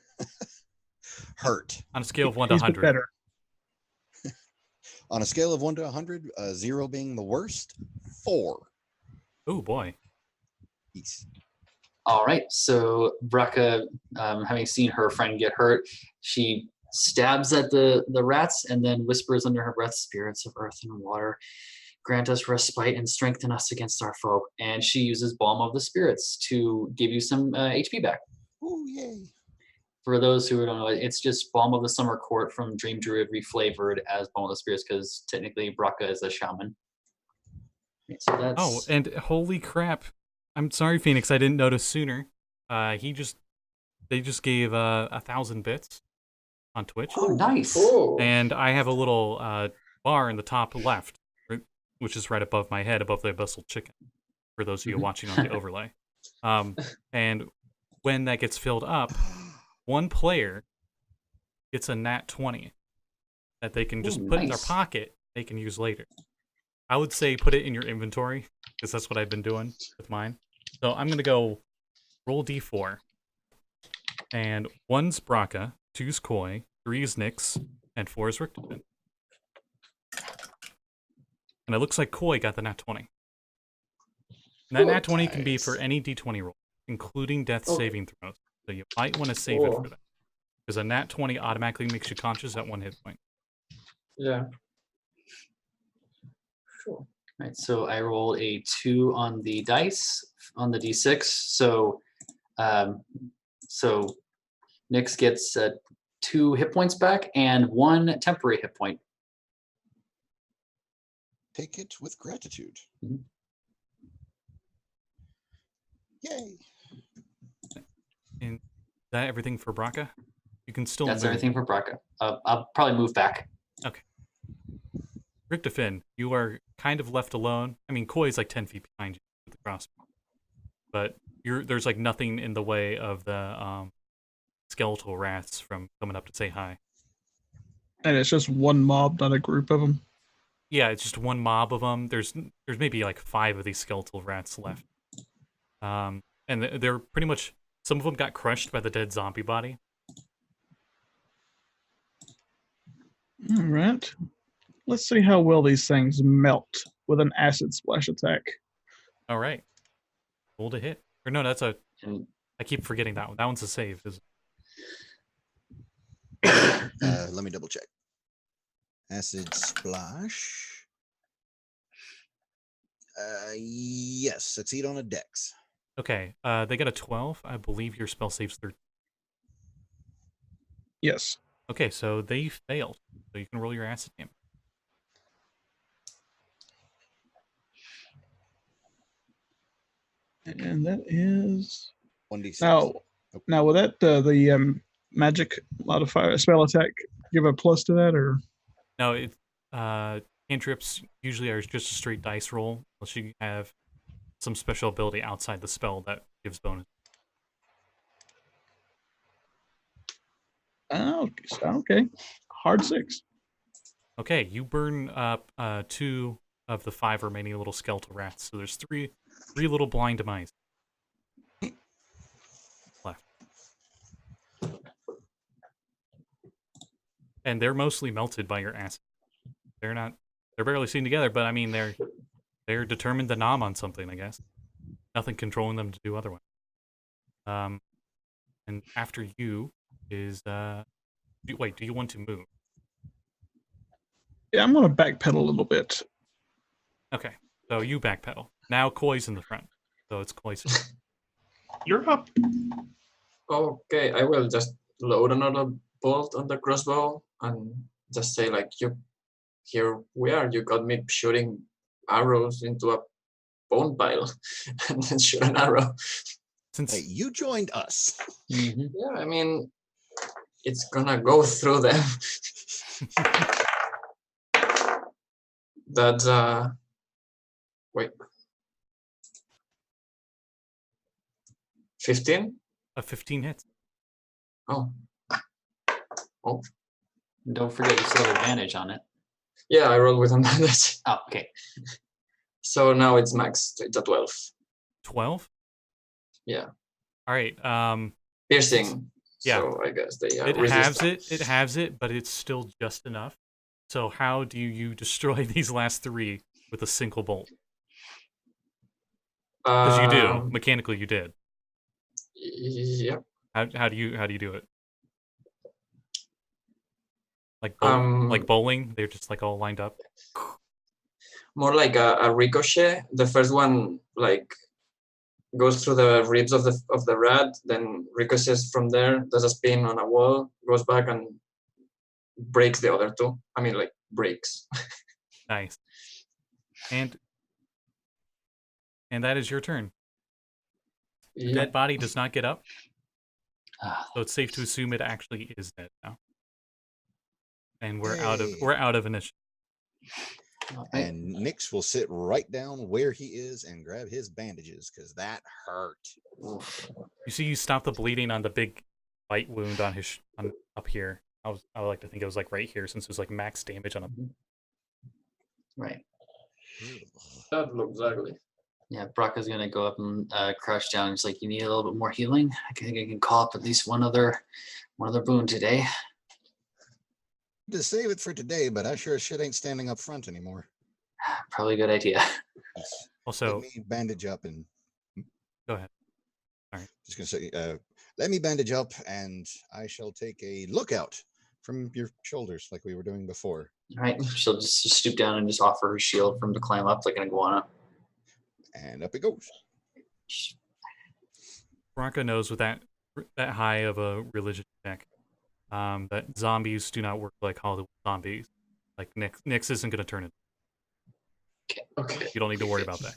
Hurt. On a scale of 1 to He's the 100. better. On a scale of 1 to 100, 0 being the worst, 4. Oh boy. Peace. All right. So Brakka, having seen her friend get hurt, she stabs at the rats and then whispers under her breath, "Spirits of earth and water, grant us respite and strengthen us against our foe." And she uses Balm of the Spirits to give you some HP back. Ooh, yay. For those who don't know, it's just Balm of the Summer Court from Dream Druid reflavored as Balm of the Spirits because technically Brakka is a shaman. Okay, so that's... Oh, and holy crap. I'm sorry, Phoenix, I didn't notice sooner. They just gave 1,000 bits on Twitch. Oh, nice. Oh, And I have a little bar in the top left, which is right above my head, above the abyssal chicken, for those of you watching on the overlay. And when that gets filled up, one player gets a nat 20 that they can just Ooh, put in their nice. pocket, they can use later. I would say put it in your inventory, because that's what I've been doing with mine. So I'm going to go roll d4. And 1's Brakka, 2's Koi, 3's Nyx, and 4's Richtofen. And it looks like Koi got the nat 20. And that nat 20 can be for Nice. any d20 roll, including death Okay. saving throws. So you might want to save it Cool. for that. Because a nat 20 automatically makes you conscious at 1 hit point. yeah. Sure. Right, so I rolled a 2 on the dice, on the d6. So Nyx gets 2 hit points back and 1 temporary hit point. Take it with gratitude. Mhm. Yay. And is that everything for Brakka? You can still That's move. everything for Brakka. I'll probably move back. Richtofen, you are kind of left alone. I mean, Koi's like 10 feet behind you with the crossbow. But there's like nothing in the way of the skeletal rats from coming up to say hi. And it's just one mob, not a group of them. Yeah, it's just one mob of them. There's maybe like 5 of these skeletal rats left. And they're pretty much, some of them got crushed by the dead zombie body. All right. Let's see how well these things melt with an acid splash attack. All right. Roll to hit. Or no, that's a, And I keep forgetting that one. That one's a save. Let me double check. Acid splash. Yes, succeed on a dex. Okay, they got a 12. I believe your spell saves 13. Yes. Okay, so they failed. So you can roll your acid damage. And that is 1d6. now with that the magic modifier spell attack give a plus to that or No, it cantrips usually are just a straight dice roll, unless you have some special ability outside the spell that gives bonus. oh, okay. Hard 6. Okay, you burn up 2 of the 5 remaining little skeletal rats. So there's three little blind mice left. And they're mostly melted by your acid. They're barely seen together, but I mean they're determined to nom on something, I guess. Nothing controlling them to do otherwise. And after you is wait, do you want to move? Yeah, I'm going to backpedal a little bit. Okay, so you backpedal. Now Koi's in the front, so it's Koi's turn. You're up. Okay, I will just load another bolt on the crossbow and just say like, here we are. You got me shooting arrows into a bone pile and then shoot an arrow. Since Hey, you joined us. mm-hmm. Yeah, I mean, it's gonna go through them. That's wait, 15. a 15 hits. Oh, Don't forget you still have advantage on it. yeah, I rolled with advantage. Oh, okay. So now it's max. It's a 12. 12? Yeah. All right. Piercing. Yeah. So I guess they It resist. halves it, but it's still just enough. So how do you destroy these last 3 with a single bolt? Because you do. Mechanically you did. Yep. How do you do it? Like Um, bowling, they're just like all lined up. More like a ricochet. The first one like goes through the ribs of the rat, then ricochets from there, does a spin on a wall, goes back and breaks the other 2. I mean, like breaks. Nice. And that is your turn. The Yeah. dead body does not get up, Ah, so it's safe to assume it actually is dead now. And we're out of initiative. And Nix will sit right down where he is and grab his bandages because that hurt. oof. You see, you stop the bleeding on the big bite wound on his up here. I would like to think it was like right here, since it was like max damage on a. Right. That looks ugly. Yeah, Brakka's gonna go up and crouch down. He's like, "You need a little bit more healing. I think I can call up at least one other boon today." To save it for today, but I sure as shit ain't standing up front anymore. Probably a good idea. Also, Let me bandage up and go ahead. just gonna say, let me bandage up and I shall take a lookout from your shoulders like we were doing before. All right, she'll just stoop down and just offer her shield for him to climb up like an iguana. And up it goes. Brakka knows with that high of a religion check, that zombies do not work like Hollywood zombies. Like Nix isn't gonna turn it. Okay. You don't need to worry about that.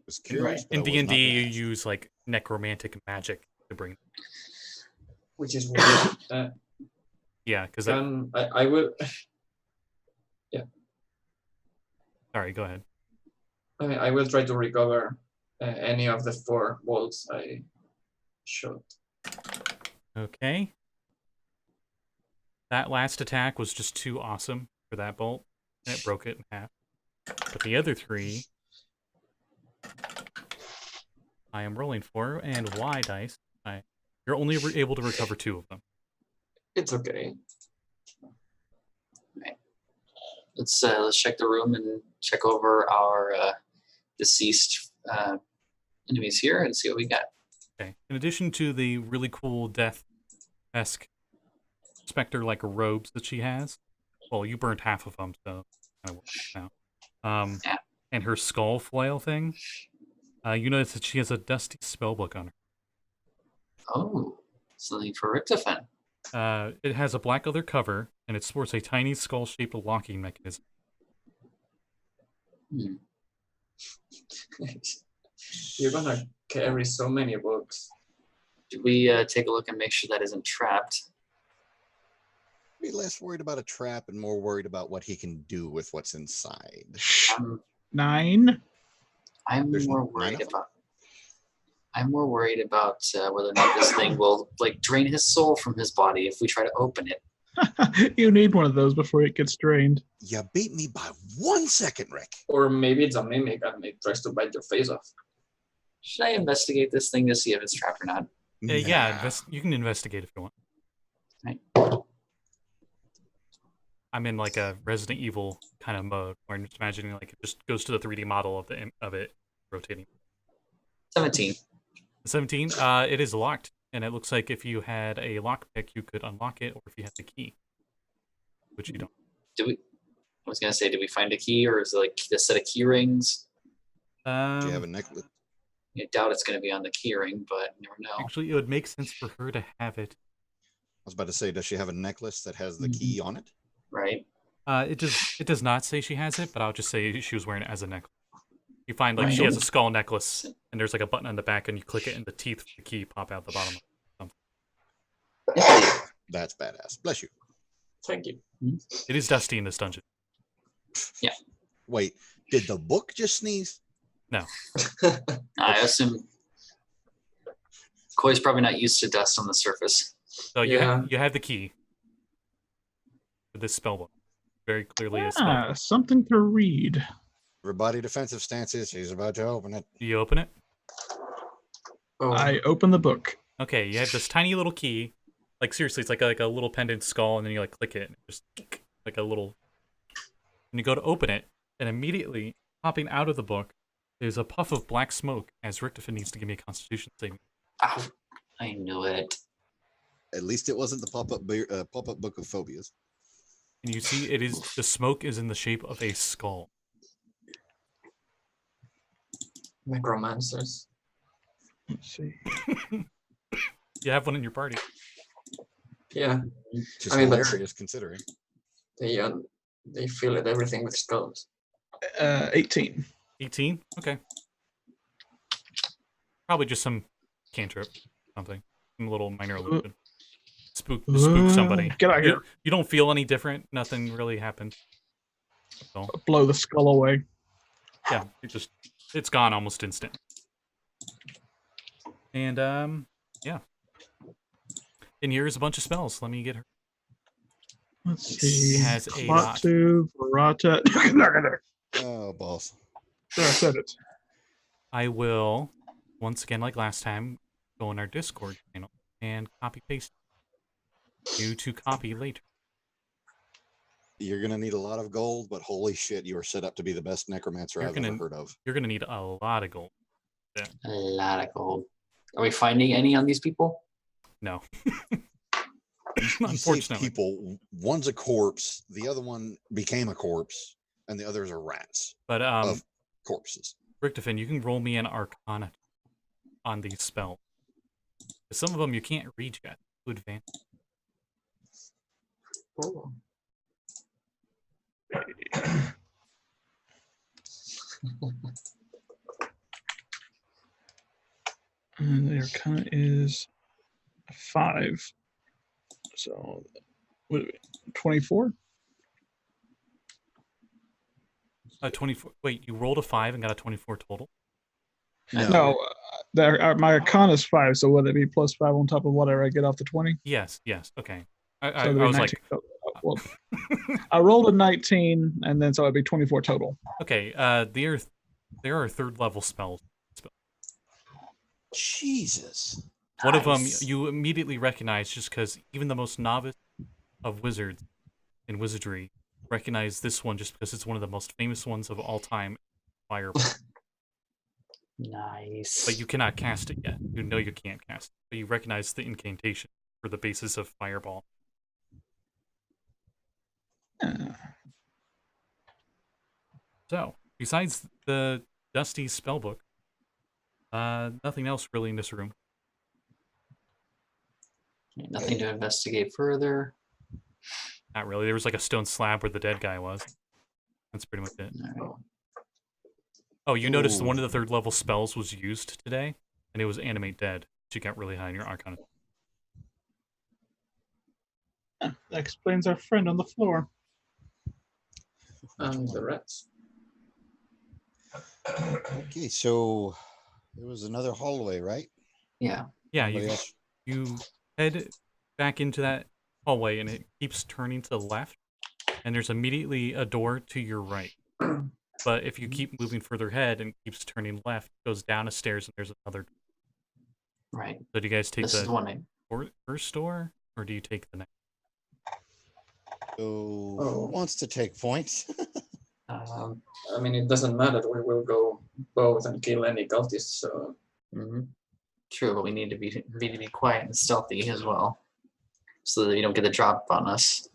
Was curious, but In I was D&D, not you gonna ask. use like necromantic magic to bring. Which is weird. Yeah, because I will. sorry, go ahead. I mean, I will try to recover any of the 4 bolts I shot. Okay. That last attack was just too awesome for that bolt, and it broke it in half. But the other 3 I am rolling for, and Y dice. You're only able to recover 2 of them. It's okay. Let's check the room and check over our deceased enemies here and see what we got. Okay. In addition to the really cool death-esque specter-like robes that she has, well, you burned half of them, so kind of works now. Yeah. And her skull flail thing, you notice that she has a dusty spellbook on her. Oh, something for Richtofen. It has a black leather cover, and it sports a tiny skull-shaped locking mechanism. Hmm. You're gonna carry so many books. Should we take a look and make sure that isn't trapped? Be less worried about a trap and more worried about what he can do with what's inside. 9. I'm There's more 9 worried of them? about. I'm more worried about whether or not this thing will like drain his soul from his body if we try to open it. You need one of those before it gets drained. You beat me by 1 second, Rick. Or maybe it's a mimic and it tries to bite your face off. Should I investigate this thing to see if it's trapped or not? Yeah, Nah. you can investigate if you want. Right. I'm in like a Resident Evil kind of mode where I'm just imagining like it just goes to the 3D model of it rotating. 17. 17. It is locked, and it looks like if you had a lockpick, you could unlock it, or if you had the key, which you don't. Do we? I was gonna say, did we find a key, or is it like a set of key rings? Do you have a necklace? I doubt it's gonna be on the key ring, but you never know. Actually, it would make sense for her to have it. I was about to say, does she have a necklace that has the key on it? Right? It does not say she has it, but I'll just say she was wearing it as a necklace. You find like Right. she has a skull necklace, and there's like a button on the back, and you click it, and the teeth of the key pop out the bottom. That's badass. Bless you. Thank you. It is dusty in this dungeon. Wait, did the book just sneeze? No. I assume Koi's probably not used to dust on the surface. So you Yeah. you have the key for this spellbook. Very clearly a spellbook. Something to read. Everybody defensive stances. He's about to open it. Do you open it? Oh, I open the book. Okay, you have this tiny little key. Like seriously, it's like a little pendant skull, and then you like click it, and it just like a little. And you go to open it, and immediately popping out of the book is a puff of black smoke. As Richtofen needs to give me a Constitution saving. Oh, I knew it. At least it wasn't the pop-up book of phobias. And you see, the smoke is in the shape of a skull. necromancers. Let's see. You have one in your party. Yeah, Just I mean, but- hilarious considering. they fill it everything with skulls. 18. 18? Okay. Probably just some cantrip, something. Some little minor illusion. Spook somebody. Get out of here. You don't feel any different. Nothing really happened. So, Blow the skull away. yeah, it's gone almost instant. And, yeah. And here's a bunch of spells. Let me get her. Let's see. has a lot. Klaatu, Verata. There, Oh, boss. I said it. I will, once again, like last time, go in our Discord channel and copy paste. You to copy later. You're going to need a lot of gold, but holy shit, you are set up to be the best necromancer You're I've gonna- ever heard of. You're gonna need a lot of gold. A lot of gold. Are we finding any on these people? No. You save Unfortunately. people. One's a corpse, the other one became a corpse, and the others are rats But of corpses. Richtofen, you can roll me an Arcana on these spells. Some of them you can't read yet. To advance. Oh. And the Arcana is 5. So, 24? 24. Wait, you rolled a 5 and got a 24 total? No, my Arcana is 5, so would it be plus 5 on top of whatever I get off the 20? Yes. Okay. So I it'd be was 19 like, total. Well, I rolled a 19, and then so it'd be 24 total. okay, there are third level spells. Jesus. One of them Nice. you immediately recognize just because even the most novice of wizards in wizardry recognize this one just because it's one of the most famous ones of all time, Fireball. Nice. But you cannot cast it yet. You know you can't cast it. But you recognize the incantation for the basis of Fireball. So, besides the dusty spellbook, nothing else really in this room. Nothing to investigate further. Not really. There was like a stone slab where the dead guy was. That's pretty much it. All right. Oh, you noticed Ooh. one of the third level spells was used today, and it was Animate Dead. So you got really high in your Arcana. That explains our friend on the floor. And the rats. Okay, so there was another hallway, right? Yeah. Yeah, Anybody you else? you head back into that hallway, and it keeps turning to the left, and there's immediately a door to your right. But if you keep moving further ahead and keeps turning left, it goes down a stairs, and there's another door. Right. So do you guys take This is the the one I. first door, or do you take the next? So Oh. who wants to take points? I mean, it doesn't matter. We will go both and kill any cultists. So True, but we need to be quiet and stealthy as well, so that you don't get the drop on us.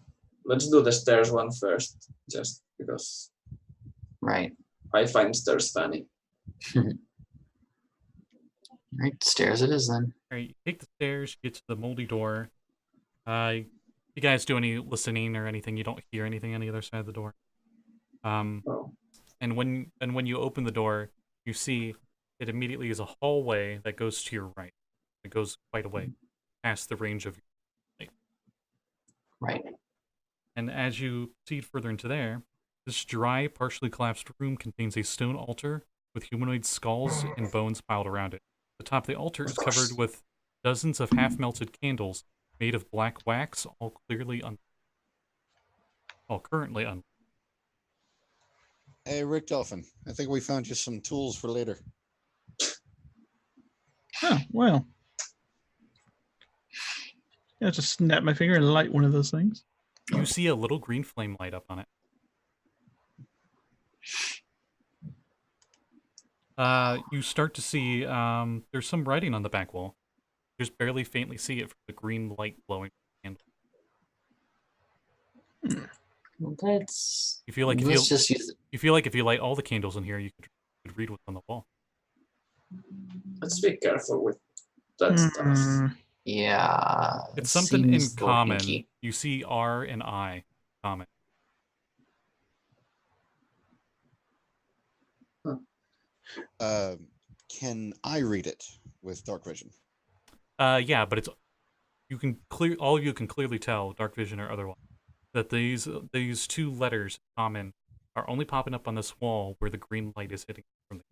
let's do the stairs one first, just because Right. I find stairs funny. Right. Stairs it is then. All right, you take the stairs, you get to the moldy door. You guys do any listening or anything? You don't hear anything on the other side of the door. Oh, And when you open the door, you see it immediately is a hallway that goes to your right. It goes quite a way, past the range of your light. Right. And as you proceed further into there, this dry, partially collapsed room contains a stone altar with humanoid skulls and bones piled around it. The top of the altar is covered with dozens of half-melted candles made of black wax, all currently unlit. Hey, Richtofen, I think we found you some tools for later. Oh, well. Yeah, just snap my finger and light one of those things. You see a little green flame light up on it. You start to see there's some writing on the back wall. You just barely faintly see it from the green light glowing candle. Let's. You feel like Let's just use. you feel like if you light all the candles in here, you could read what's on the wall. let's be careful with that stuff. Yeah. It's it something in seems a little common. hinky. You see R and I common. Can I read it with dark vision? Yeah, but it's all you can clearly tell, dark vision or otherwise, that these two letters common are only popping up on this wall where the green light is hitting from the.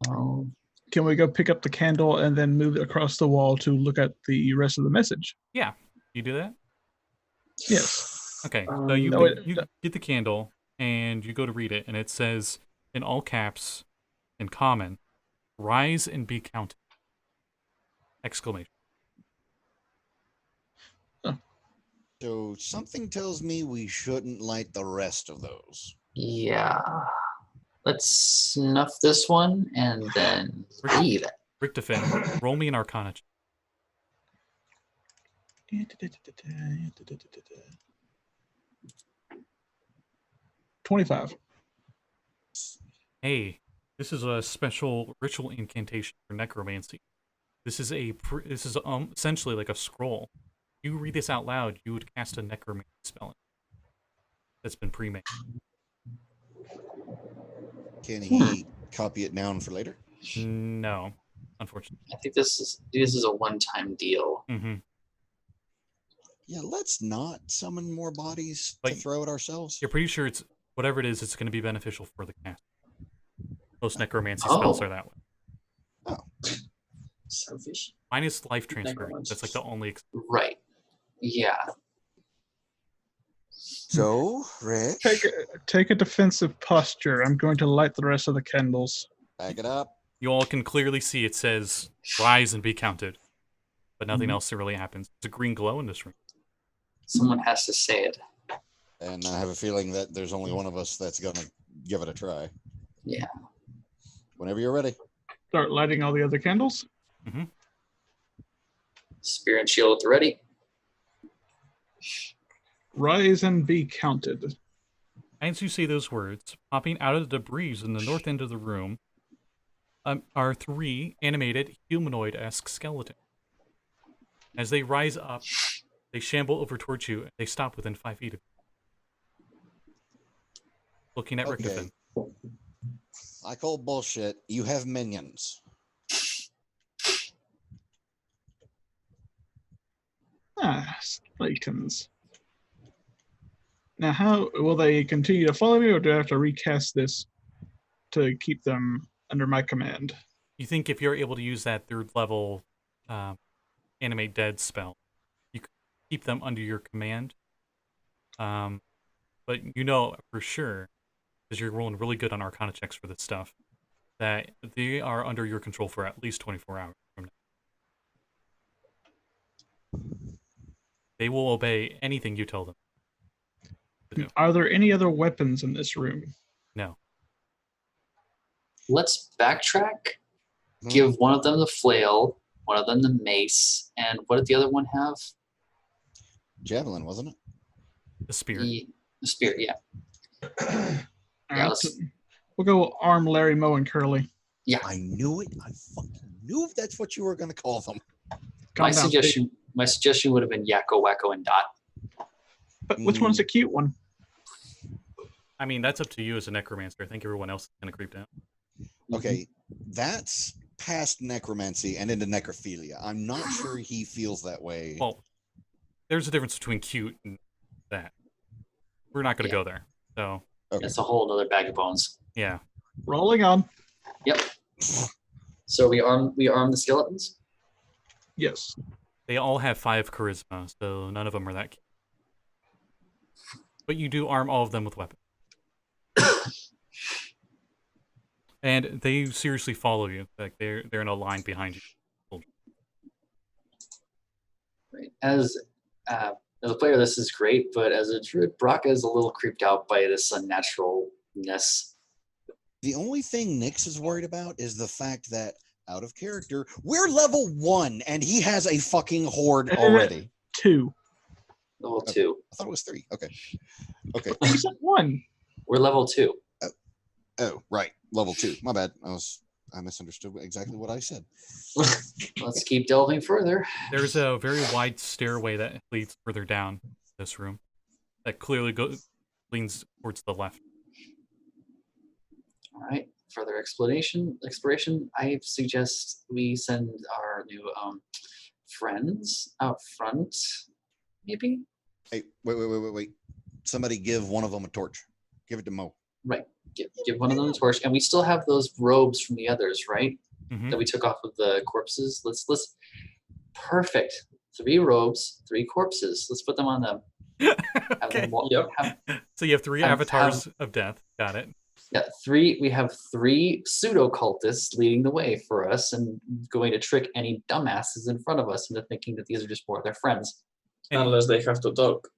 Oh. Can we go pick up the candle and then move it across the wall to look at the rest of the message? Yeah, you do that. Yes. Okay, so you get the candle and you go to read it, and it says in all caps, in common, "Rise and be counted!" Exclamation. So something tells me we shouldn't light the rest of those. Yeah. Let's snuff this one and then leave it. Richtofen, roll me an Arcana check. 25. Hey, this is a special ritual incantation for necromancy. This is essentially like a scroll. If you read this out loud, you would cast a necromancy spell that's been pre-made. Can he copy it down for later? No, unfortunately. I think this is a one-time deal. Mm-hmm. Yeah, let's not summon more bodies Like, to throw at ourselves. You're pretty sure it's whatever it is. It's going to be beneficial for the cast. Most necromancy spells are that way. Oh, Selfish. Mine is life transfer. Necromancy. That's like the only. Right. Yeah. so Rich, Take a defensive posture. I'm going to light the rest of the candles. Back it up. You all can clearly see it says "Rise and be counted," but nothing Mhm. else really happens. It's a green glow in this room. Someone has to say it. And I have a feeling that there's only one of us that's going to give it a try. Yeah. Whenever you're ready. Start lighting all the other candles. Spear and shield at the ready. Rise and be counted. As you say those words, popping out of the debris in the north end of the room are 3 animated humanoid-esque skeletons. As they rise up, they shamble over towards you, and they stop within 5 feet of you. Looking at Richtofen. I call bullshit. You have minions. Skeletons. Now, how will they continue to follow me, or do I have to recast this to keep them under my command? You think if you're able to use that 3rd level animate dead spell, you could keep them under your command. But you know for sure, because you're rolling really good on Arcana checks for this stuff, that they are under your control for at least 24 hours from now. They will obey anything you tell them to do. Are there any other weapons in this room? No. Let's backtrack. Give one of them the flail, one of them the mace, and what did the other one have? Javelin, wasn't it? The spear. The spear, yeah. All Yeah, right, let's- we'll go arm Larry, Moe, and Curly. I knew it. I fucking knew that's what you were going to call them. Calm My down, suggestion would have been Yakko, Wacko, and Dot. But which one's the cute one? I mean, that's up to you as a necromancer. I think everyone else is kind of creeped out. Okay, that's past necromancy and into necrophilia. I'm not sure he feels that way. Well, there's a difference between cute and that. We're not going to Yeah. go there. So, Okay. It's a whole other bag of bones. yeah. Rolling on. Yep. So we arm the skeletons. Yes. They all have 5 charisma, so none of them are that cute. But you do arm all of them with weapons. And they seriously follow you. Like they're in a line behind you. Right. As a player, this is great, but as a druid, Brakka is a little creeped out by this unnaturalness. The only thing Nix is worried about is the fact that, out of character, we're level 1 and he has a fucking horde already. 2. Level 2. I thought it was 3. Okay. Okay. You said 1. We're level 2. Oh, right. Level 2. My bad. I misunderstood exactly what I said. Let's keep delving further. There's a very wide stairway that leads further down this room that clearly leans towards the left. All right. Further exploration. I suggest we send our new friends out front. Maybe. Hey, wait. Somebody give one of them a torch. Give it to Mo. Right. Give one of them a torch, and we still have those robes from the others, right? Mhm. That we took off of the corpses. Let's. Perfect. 3 robes, 3 corpses. Let's put them on them. Have Okay. them walk, Yep. So you have 3 avatars of death. Got it. Yeah, 3. We have 3 pseudo cultists leading the way for us, and going to trick any dumbasses in front of us into thinking that these are just more of their friends. And- Unless they have to talk.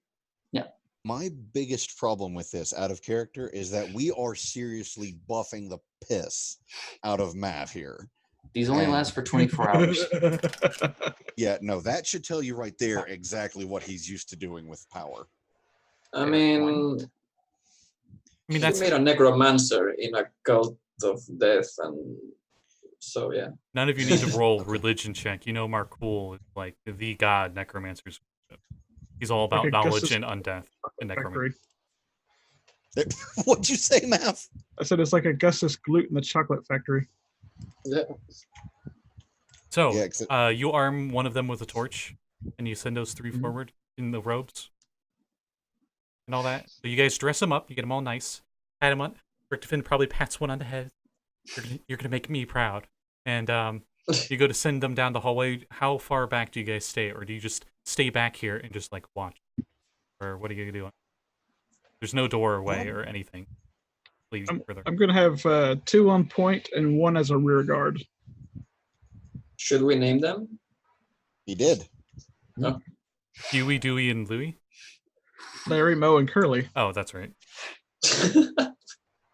My biggest problem with this, out of character, is that we are seriously buffing the piss out of Mav here. These only last for 24 hours. Yeah, no, that should tell you right there exactly what he's used to doing with power. I mean, I mean, he that's made a necromancer in a cult of death, and so yeah. none of you need to roll religion check. You know, Markul is like the god necromancers. He's all about Okay, knowledge Gus's and undeath and necromancy. Factory. What'd you say, Mav? I said it's like a Gus's glute in the chocolate factory. Yeah. So, Yeah, except- you arm one of them with a torch, and you send those 3 forward in the robes and all that. So you guys dress them up. You get them all nice. Pat them on. Richtofen probably pats one on the head. You're gonna make me proud. And you go to send them down the hallway. How far back do you guys stay, or do you just stay back here and just like watch, or what are you doing? There's no doorway or anything. lead you further. I'm going to have 2 on point and 1 as a rear guard. Should we name them? He did. Huey, Dewey, and Louie? Larry, Mo, and Curly. Oh, that's right.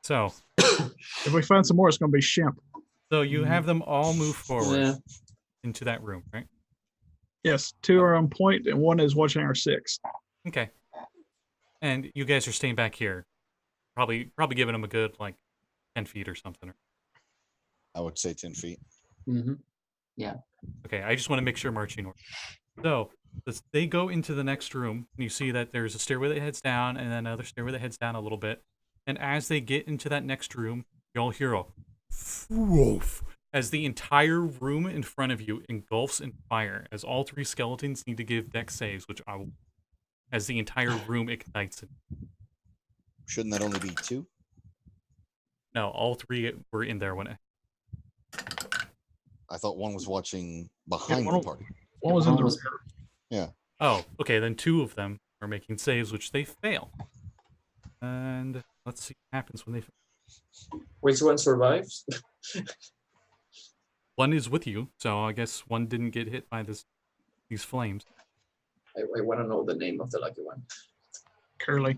So If we find some more, it's going to be Shemp. So you have them all move forward Yeah. into that room, right? Yes, 2 are on point and 1 is watching our 6. Okay. And you guys are staying back here. Probably giving them a good, 10 feet or something. I would say 10 feet. Mm-hmm. Okay, I just want to make sure marching order. So, they go into the next room, and you see that there's a stairway that heads down, and then another stairway that heads down a little bit. And as they get into that next room, you all hear a woof as the entire room in front of you engulfs in fire, as all 3 skeletons need to give dex saves, which I will, as the entire room ignites. Shouldn't that only be 2? No, all 3 were in there when it... I thought 1 was watching behind one- the party. 1 was in the One was- rear. Oh, okay, then 2 of them are making saves, which they fail. And let's see what happens when they fail. Which one survives? 1 is with you, so I guess 1 didn't get hit by these flames. I want to know the name of the lucky one. Curly.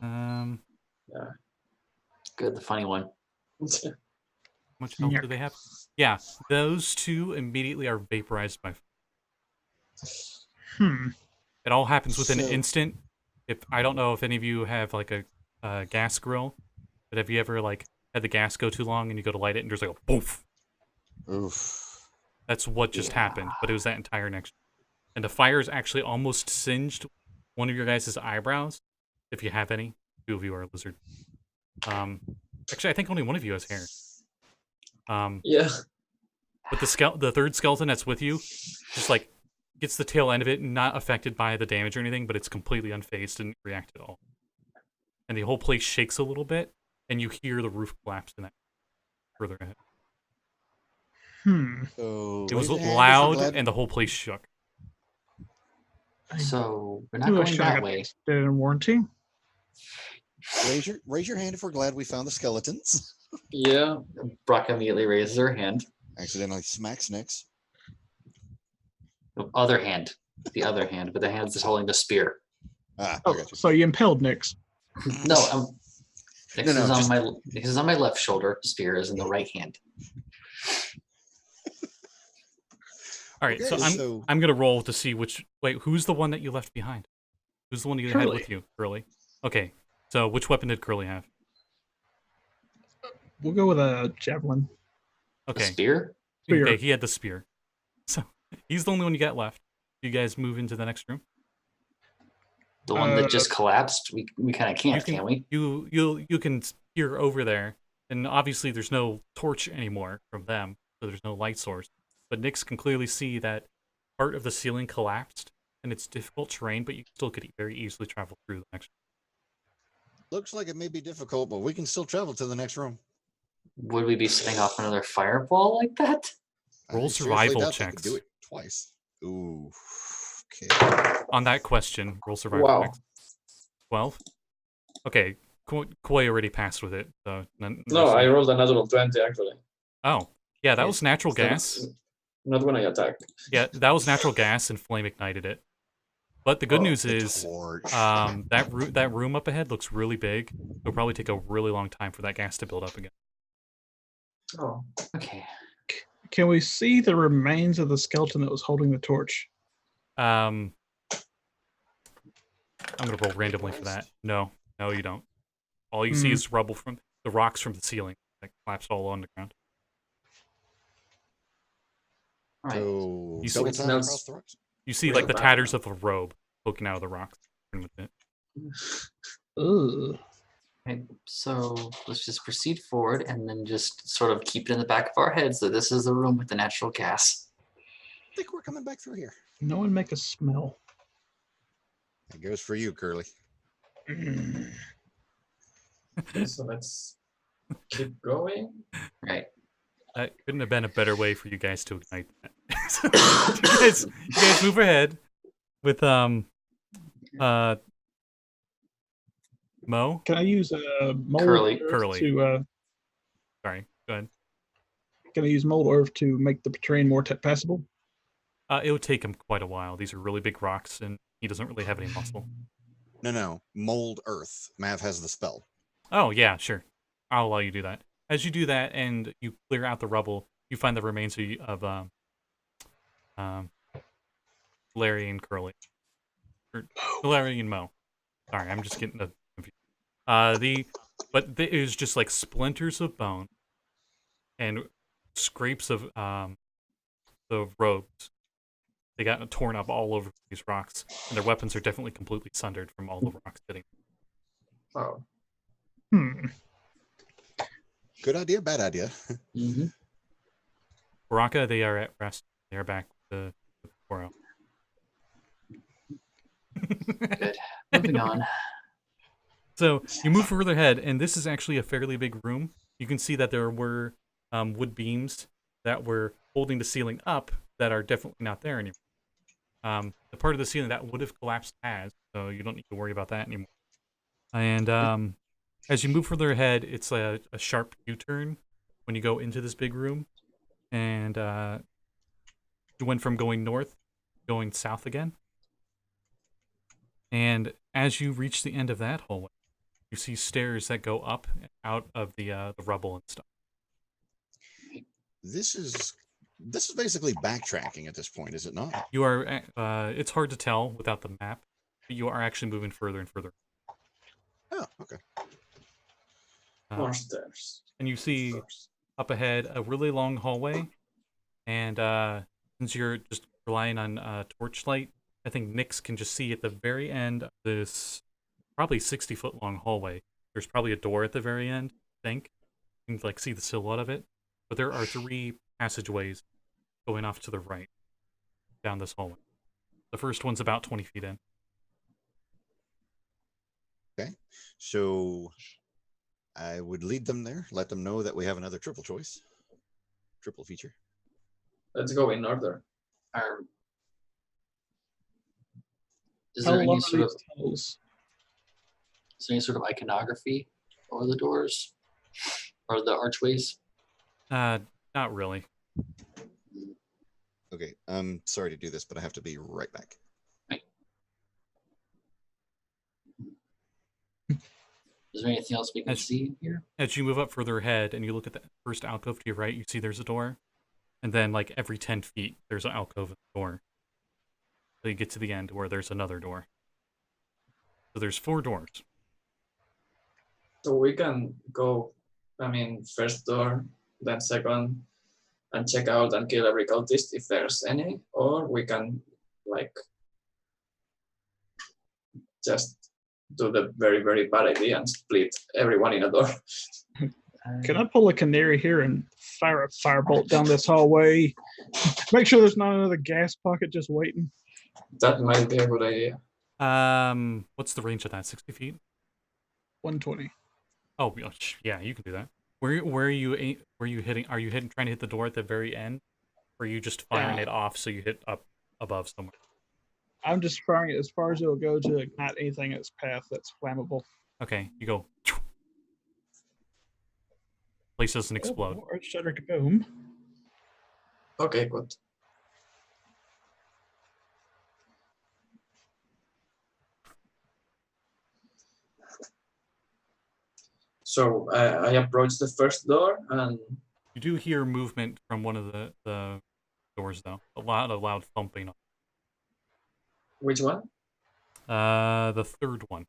Good, the funny one. How much health do they have? Yeah, those 2 immediately are vaporized by fire. It all happens within an instant. If I don't know if any of you have a gas grill, but have you ever had the gas go too long and you go to light it and there's a poof? Oof. That's what just happened, but it was that entire next. And the fire is actually almost singed one of your guys' eyebrows, if you have any. 2 of you are a lizard. Actually, I think only 1 of you has hair. Yeah. But the third skeleton that's with you, just gets the tail end of it, not affected by the damage or anything, but it's completely unfazed and react at all. And the whole place shakes a little bit, and you hear the roof collapse in that further ahead. So It was raise your hand if you're loud, glad- and the whole place shook. So we're not Do a going shot that at way. extended warranty. raise your hand if we're glad we found the skeletons. Yeah. Brakka immediately raises her hand. Accidentally smacks Nix. The other hand, but the hand that's holding the spear. Ah, I Oh, got you. so you impaled Nix. No, Nix No, is on just- Nix is on my left shoulder. Spear is in the right hand. All right, so Okay, I'm gonna roll to see which. Wait, who's the one that you left behind? Who's the one you had Curly. with you, Curly? Okay, so which weapon did Curly have? We'll go with a javelin. The Okay, spear? Spear. okay, he had the spear. So he's the only one you got left. You guys move into the next room. The one that just collapsed? We kind of can't, can we? You can peer over there, and obviously there's no torch anymore from them, so there's no light source. But Nix can clearly see that part of the ceiling collapsed, and it's difficult terrain, but you still could very easily travel through the next room. Looks like it may be difficult, but we can still travel to the next room. Would we be setting off another fireball like that? Roll I seriously survival doubt they could checks. Do it twice. Ooh. Okay. On that question, roll survival Wow. checks. 12? Okay, Koi already passed with it. So No, I rolled a natural 20 actually. Oh, yeah, that Okay. was natural So- gas. Not when I attack. Yeah, that was natural gas, and flame ignited it. But the good Oh, news The is, torch. that room up ahead looks really big. It'll probably take a really long time for that gas to build up again. Oh. Okay. Can we see the remains of the skeleton that was holding the torch? I'm gonna roll randomly for that. No, you don't. All you see is rubble from the rocks from the ceiling that collapsed all on the ground. All right. So You double see- time smells- across the rocks. You see Where's like the the back tatters of a robe poking out of the rocks. With it. Ugh. Okay, so let's just proceed forward and then just sort of keep it in the back of our heads that this is the room with the natural gas. I think we're coming back through here. No one make a smell. It goes for you, Curly. Okay, so let's keep going. Right. That couldn't have been a better way for you guys to ignite that. So, you guys move ahead with Mo. Can I use a mold Curly. earth Curly. to Sorry, go ahead. Can I use mold earth to make the terrain more passable? It would take him quite a while. These are really big rocks, and he doesn't really have any muscle. No. Mold earth. Mav has the spell. Oh, yeah, sure. I'll allow you to do that. As you do that and you clear out the rubble, you find the remains of Larry and Curly. Or Larry and Mo. Sorry, I'm just getting confused. It was just like splinters of bone and scrapes of the robes. They got torn up all over these rocks, and their weapons are definitely completely sundered from all the rocks hitting. Oh. Good idea, bad idea. Mm-hmm. Brakka, they are at rest. They are back to the Toro. Good. Moving on. So you move further ahead, and this is actually a fairly big room. You can see that there were wood beams that were holding the ceiling up that are definitely not there anymore. The part of the ceiling that would have collapsed has, so you don't need to worry about that anymore. And as you move further ahead, it's a sharp U-turn when you go into this big room, and you went from going north, going south again. And as you reach the end of that hallway, you see stairs that go up and out of the rubble and stuff. This is basically backtracking at this point, is it not? You are. It's hard to tell without the map, but you are actually moving further and further. Oh, okay. More stairs. And you see up ahead a really long hallway, and since you're just relying on torchlight, I think Nix can just see at the very end of this probably 60-foot long hallway. There's probably a door at the very end, I think. You can see the silhouette of it. But there are 3 passageways going off to the right down this hallway. The first one's about 20 feet in. Okay. So I would lead them there, let them know that we have another triple feature. Let's go in order. Is How there long any are sort of these tunnels? is there any sort of iconography over the doors or the archways? Not really. Okay. I'm sorry to do this, but I have to be right back. Is there anything else we can see here? As you move up further ahead and you look at the first alcove to your right, you see there's a door. And then every 10 feet, there's an alcove at the door. So you get to the end where there's another door. So there's 4 doors. So we can go, first door, then second, and check out and kill every cultist if there's any, or we can just do the very, very bad idea and split everyone in a door. Can I pull a canary here and fire a firebolt down this hallway? Make sure there's not another gas pocket just waiting. That might be a good idea. What's the range of that? 60 feet? 120. Oh, yeah, you can do that. Where are you hitting? Are you trying to hit the door at the very end? Or are you just firing it off so you hit up above somewhere? I'm just firing it as far as it'll go to ignite anything in its path that's flammable. Okay, you go. Place doesn't explode. Oh, Earth Shatter Kaboom. Okay, good. So I approach the first door, and You do hear movement from one of the doors, though. A loud thumping. which one? The third one.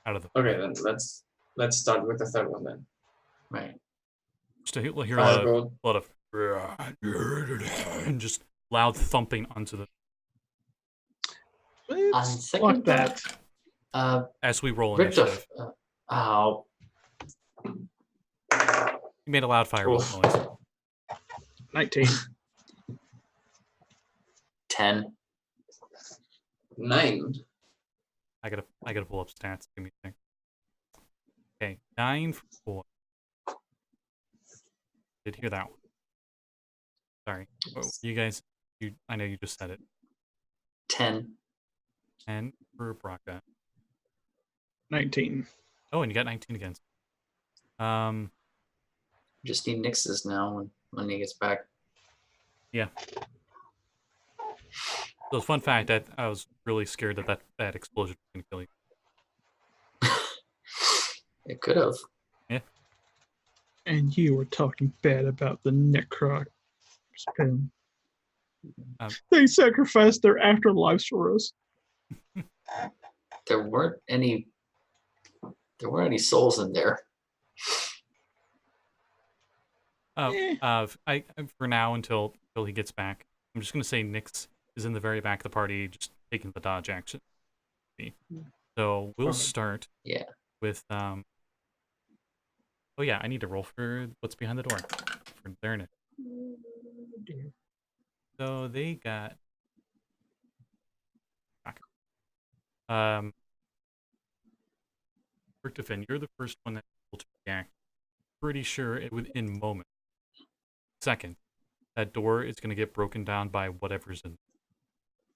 Out of the. Okay, then let's start with the third one then. Right. Just to hear Firebolt. a lot of and just loud thumping onto the. On Fuck second that. thought, As we roll Richtofen. initiative. Oh, You made a loud firebolt Oof. noise. 19. 10. 9. I gotta pull up stats. Give me a second. Okay, 9 for 4. Did hear that one. Sorry. You guys, I know you just said it. 10. 10 for Brakka. 19. Oh, and you got 19 against. Just need Nix's now when he gets back. Yeah. So, fun fact, that I was really scared that explosion was going to kill you. It could have. Yeah. And you were talking bad about the Necroc spin. They sacrificed their afterlives for us. There weren't any souls in there. For now until he gets back, I'm just gonna say Nix is in the very back of the party, just taking the dodge action. So we'll start. Yeah. With Oh yeah, I need to roll for what's behind the door for their initiative. So they got Richtofen, you're the first one that's able to react. Pretty sure it within moments. Second, that door is going to get broken down by whatever's in.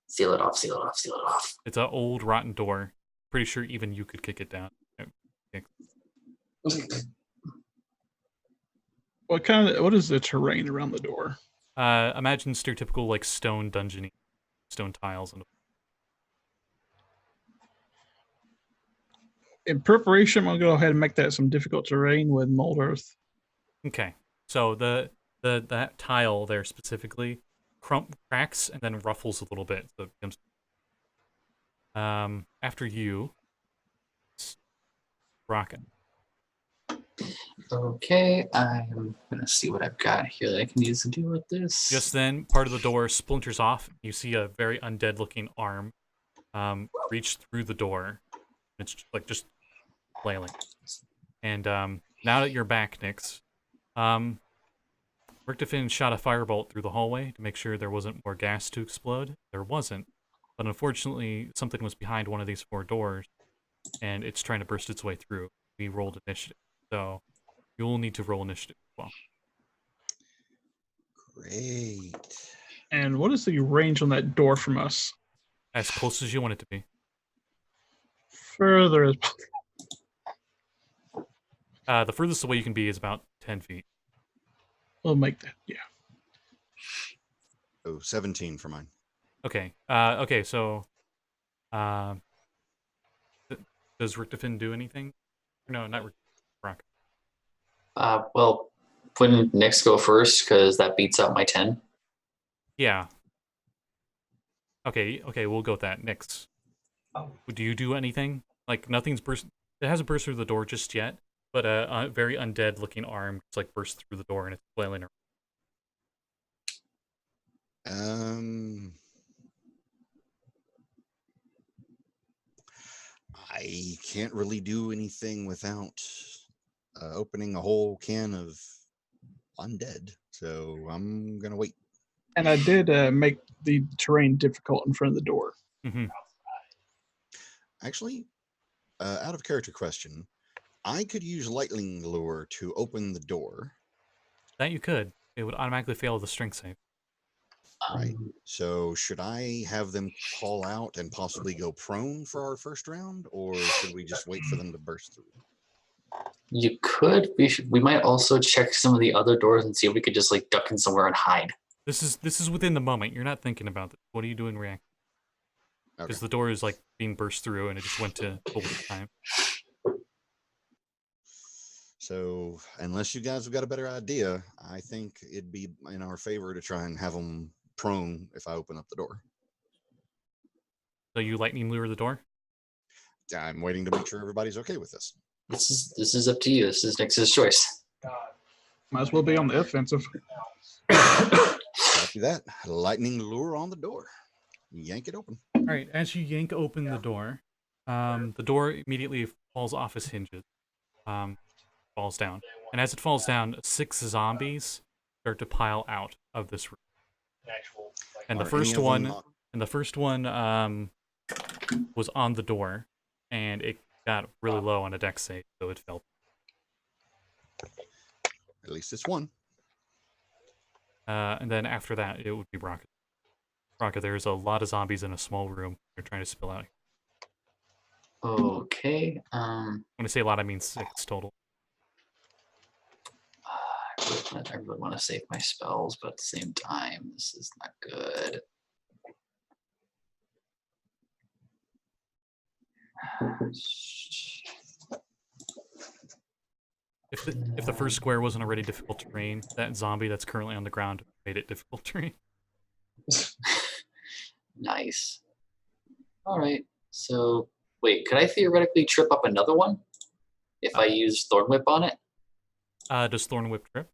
Seal it off, seal it off, seal it off. It's an old, rotten door. Pretty sure even you could kick it down. What is the terrain around the door? Imagine stereotypical like stone dungeony, stone tiles. In preparation, I'll go ahead and make that some difficult terrain with mold earth. Okay, so that tile there specifically cracks and then ruffles a little bit, so it becomes. After you, Brakka. Okay, I'm gonna see what I've got here that I can use to deal with this. Just then, part of the door splinters off. You see a very undead-looking arm reach through the door. It's just flailing. And now that you're back, Nix, Richtofen shot a firebolt through the hallway to make sure there wasn't more gas to explode. There wasn't, but unfortunately, something was behind one of these 4 doors, and it's trying to burst its way through. We rolled initiative, so you'll need to roll initiative as well. Great. And what is the range on that door from us? As close as you want it to be. Further as The furthest away you can be is about 10 feet. we'll make that, yeah. Oh, 17 for mine. Okay. So, does Richtofen do anything? No, not Brakka. Well, wouldn't Nix go first because that beats out my 10? Yeah. Okay, we'll go with that. Nix. Do you do anything? Like, nothing's burst. It hasn't burst through the door just yet, but a very undead-looking arm just like burst through the door and it's flailing around. I can't really do anything without opening a whole can of undead, so I'm gonna wait. And I did make the terrain difficult in front of the door. Mm-hmm. Actually, out of character question, I could use lightning lure to open the door. That you could. It would automatically fail the strength save. Right. So should I have them call out and possibly go prone for our first round, or should we just wait for them to burst through? You could. We might also check some of the other doors and see if we could just like duck in somewhere and hide. This is within the moment. You're not thinking about this. What are you doing react? Because the door is like being burst through and it just went to full time. So unless you guys have got a better idea, I think it'd be in our favor to try and have them prone if I open up the door. So you lightning lure the door? I'm waiting to make sure everybody's okay with this. This is up to you. This is Nix's choice. Might as well be on the offensive. Copy that. Lightning lure on the door. Yank it open. All right. As you yank open the door immediately falls off its hinges, falls down, and as it falls down, 6 zombies start to pile out of this room. And the first one was on the door, and it got really low on a dex save, so it fell. At least it's one. And then after that, it would be Brakka. Brakka, there's a lot of zombies in a small room. They're trying to spill out. Okay. When I say a lot, I mean 6 total. I really want to save my spells, but at the same time, this is not good. If the first square wasn't already difficult terrain, that zombie that's currently on the ground made it difficult terrain. Nice. All right. So wait, could I theoretically trip up another one if I use Thorn Whip on it? Does Thorn Whip trip?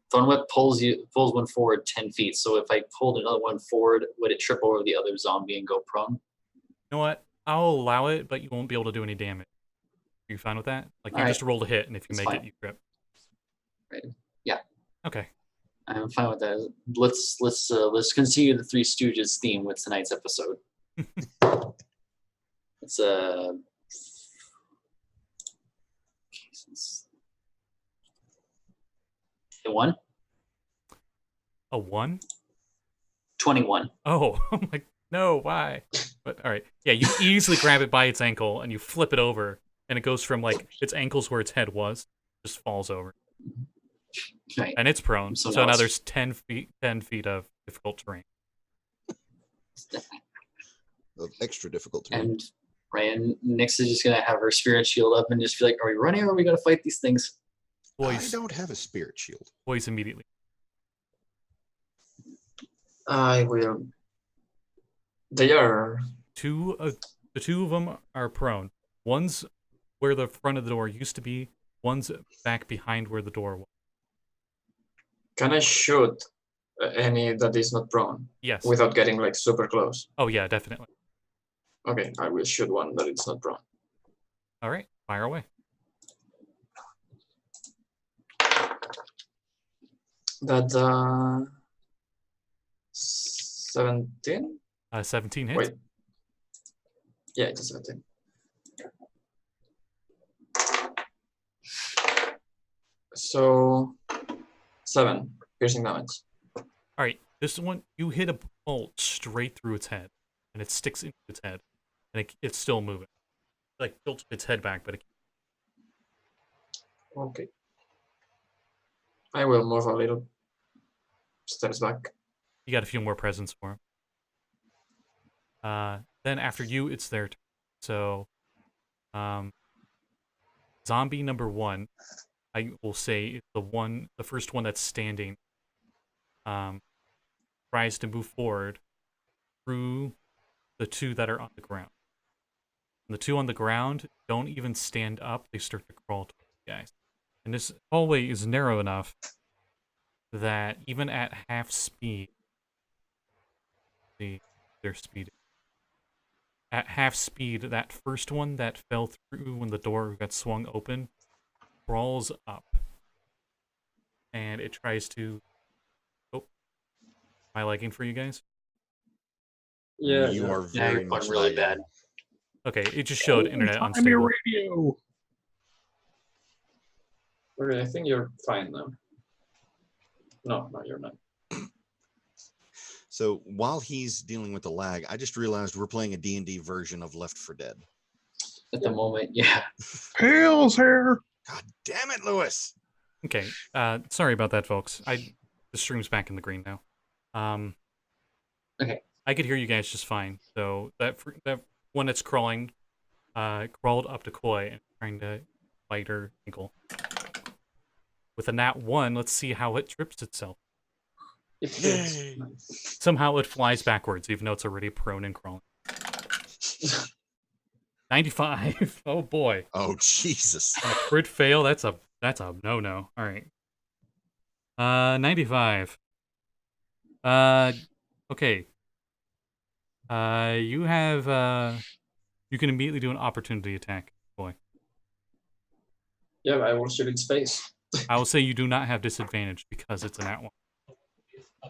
Thorn Whip pulls one forward 10 feet. So if I pulled another one forward, would it trip over the other zombie and go prone? You know what? I'll allow it, but you won't be able to do any damage. Are you fine with that? Like, you All just roll a hit, and if you That's make fine. it, you trip. Right. Yeah. Okay. I'm fine with that. Let's continue the Three Stooges theme with tonight's episode. It's a one. A 1? 21. Oh, I'm like, no, why? But all right. Yeah, you easily grab it by its ankle, and you flip it over, and it goes from, like, its ankles where its head was, just falls over. Right. And it's prone, So so now now it's- there's 10 feet of difficult terrain. Of extra difficult terrain. And Ryan, Nix is just gonna have her spirit shield up and just be like, "Are we running or are we gonna fight these things?" I Boys, don't have a spirit shield. boys immediately. I will. They are. The two of them are prone. One's where the front of the door used to be. One's back behind where the door was. Can I shoot any that is not prone Yes. without getting like super close? Oh yeah, definitely. Okay, I will shoot one that is not prone. All right, fire away. That 17? 17 hits. Wait. Yeah, it's a 17. So 7 piercing damage. All right, this one you hit a bolt straight through its head, and it sticks into its head, and it's still moving. Like tilts its head back, but it Okay. I will move a little steps back. you got a few more presents for him. Then after you, it's their turn. So, zombie number 1, I will say, is the first one that's standing. Tries to move forward through the two that are on the ground. And the two on the ground don't even stand up; they start to crawl towards you guys. And this hallway is narrow enough that even at half speed, their speed. At half speed, that first one that fell through when the door got swung open crawls up, and it tries to. Oh, am I lagging for you guys? Yeah, You are Yeah, very you're much playing really lagging. bad. Okay, it just showed internet Time unstable. your radio. Okay, I think you're fine now. No, you're not. So while he's dealing with the lag, I just realized we're playing a D&D version of Left 4 Dead. At the moment, yeah. Hell's here. God damn it, Lewis! Okay, sorry about that, folks. The stream's back in the green now. Okay. I could hear you guys just fine. So that one that's crawling, crawled up to Koi and trying to bite her ankle. With a nat 1, let's see how it trips itself. It hits. Yay. Nice. Somehow it flies backwards, even though it's already prone and crawling. 95. Oh boy. Oh, Jesus. And a crit fail. That's a no-no. All right. 95. Okay. You have you can immediately do an opportunity attack, boy. Yeah, I will shoot its face. I will say you do not have disadvantage because it's an at 1.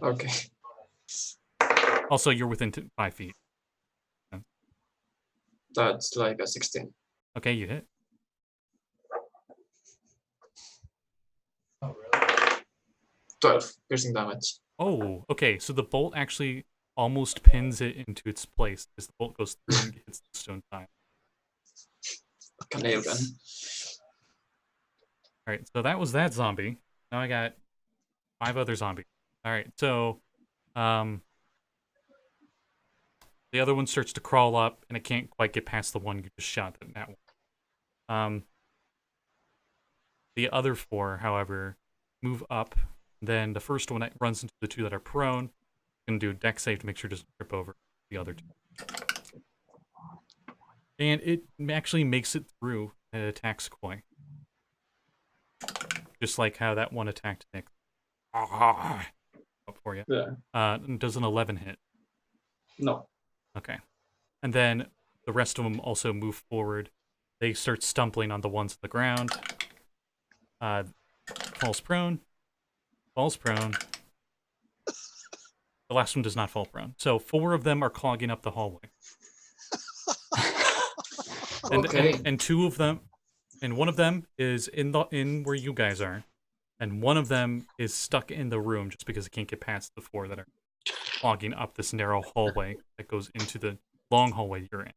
Okay. Also, you're within 5 feet. That's like a 16. Okay, you hit. 12 piercing damage. Oh, okay. So the bolt actually almost pins it into its place as the bolt goes through and hits the stone tile. Like a nail gun. All right, so that was that zombie. Now I got 5 other zombies. All right, so the other one starts to crawl up, and it can't quite get past the one you just shot at that one. The other 4, however, move up. Then the first one that runs into the 2 that are prone, gonna do a dex save to make sure it doesn't trip over the other 2. And it actually makes it through and it attacks Koi. Just like how that one attacked Nick. Up for you. Yeah. Does an 11 hit? No. Okay. And then the rest of them also move forward. They start stumbling on the ones on the ground. Falls prone. Falls prone. The last one does not fall prone. So 4 of them are clogging up the hallway. And 2 of them, and one of them is in where you guys are, and one of them is stuck in the room just because it can't get past the 4 that are clogging up this narrow hallway that goes into the long hallway you're in.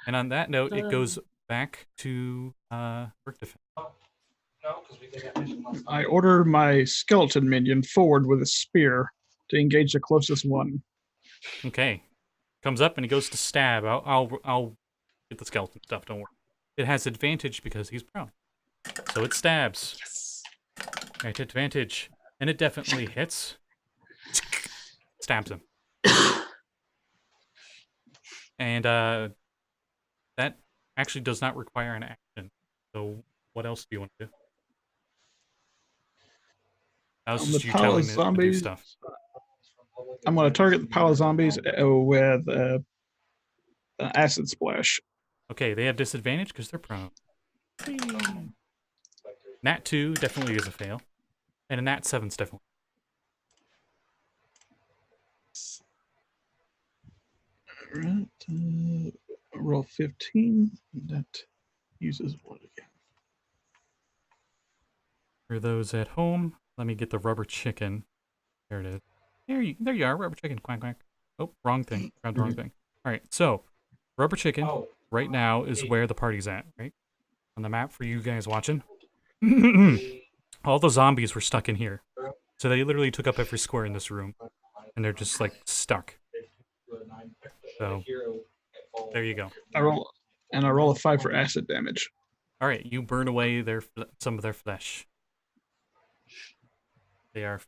And on that note, it goes back to Richtofen. I order my skeleton minion forward with a spear to engage the closest one. Okay, comes up and he goes to stab. I'll get the skeleton stuff. Don't worry. It has advantage because he's prone, so it stabs. Yes. Right, advantage, and it definitely hits. Stabs him, and that actually does not require an action. So what else do you want to do? That was The just you pile telling of it to do zombies. stuff. I'm going to target the pile of zombies with an acid splash. Okay, they have disadvantage because they're prone. Nat 2 definitely is a fail, and a Nat 7's definitely. Alright, roll 15. That uses one again. For those at home, let me get the rubber chicken. There it is. There you are, rubber chicken. Quack quack. Oh, wrong thing. Grabbed the wrong thing. All right, so rubber chicken right now is where the party's at, right? On the map for you guys watching. All the zombies were stuck in here, so they literally took up every square in this room, and they're just like stuck. So there you go. I roll a 5 for acid damage. All right, you burn away some of their flesh. They are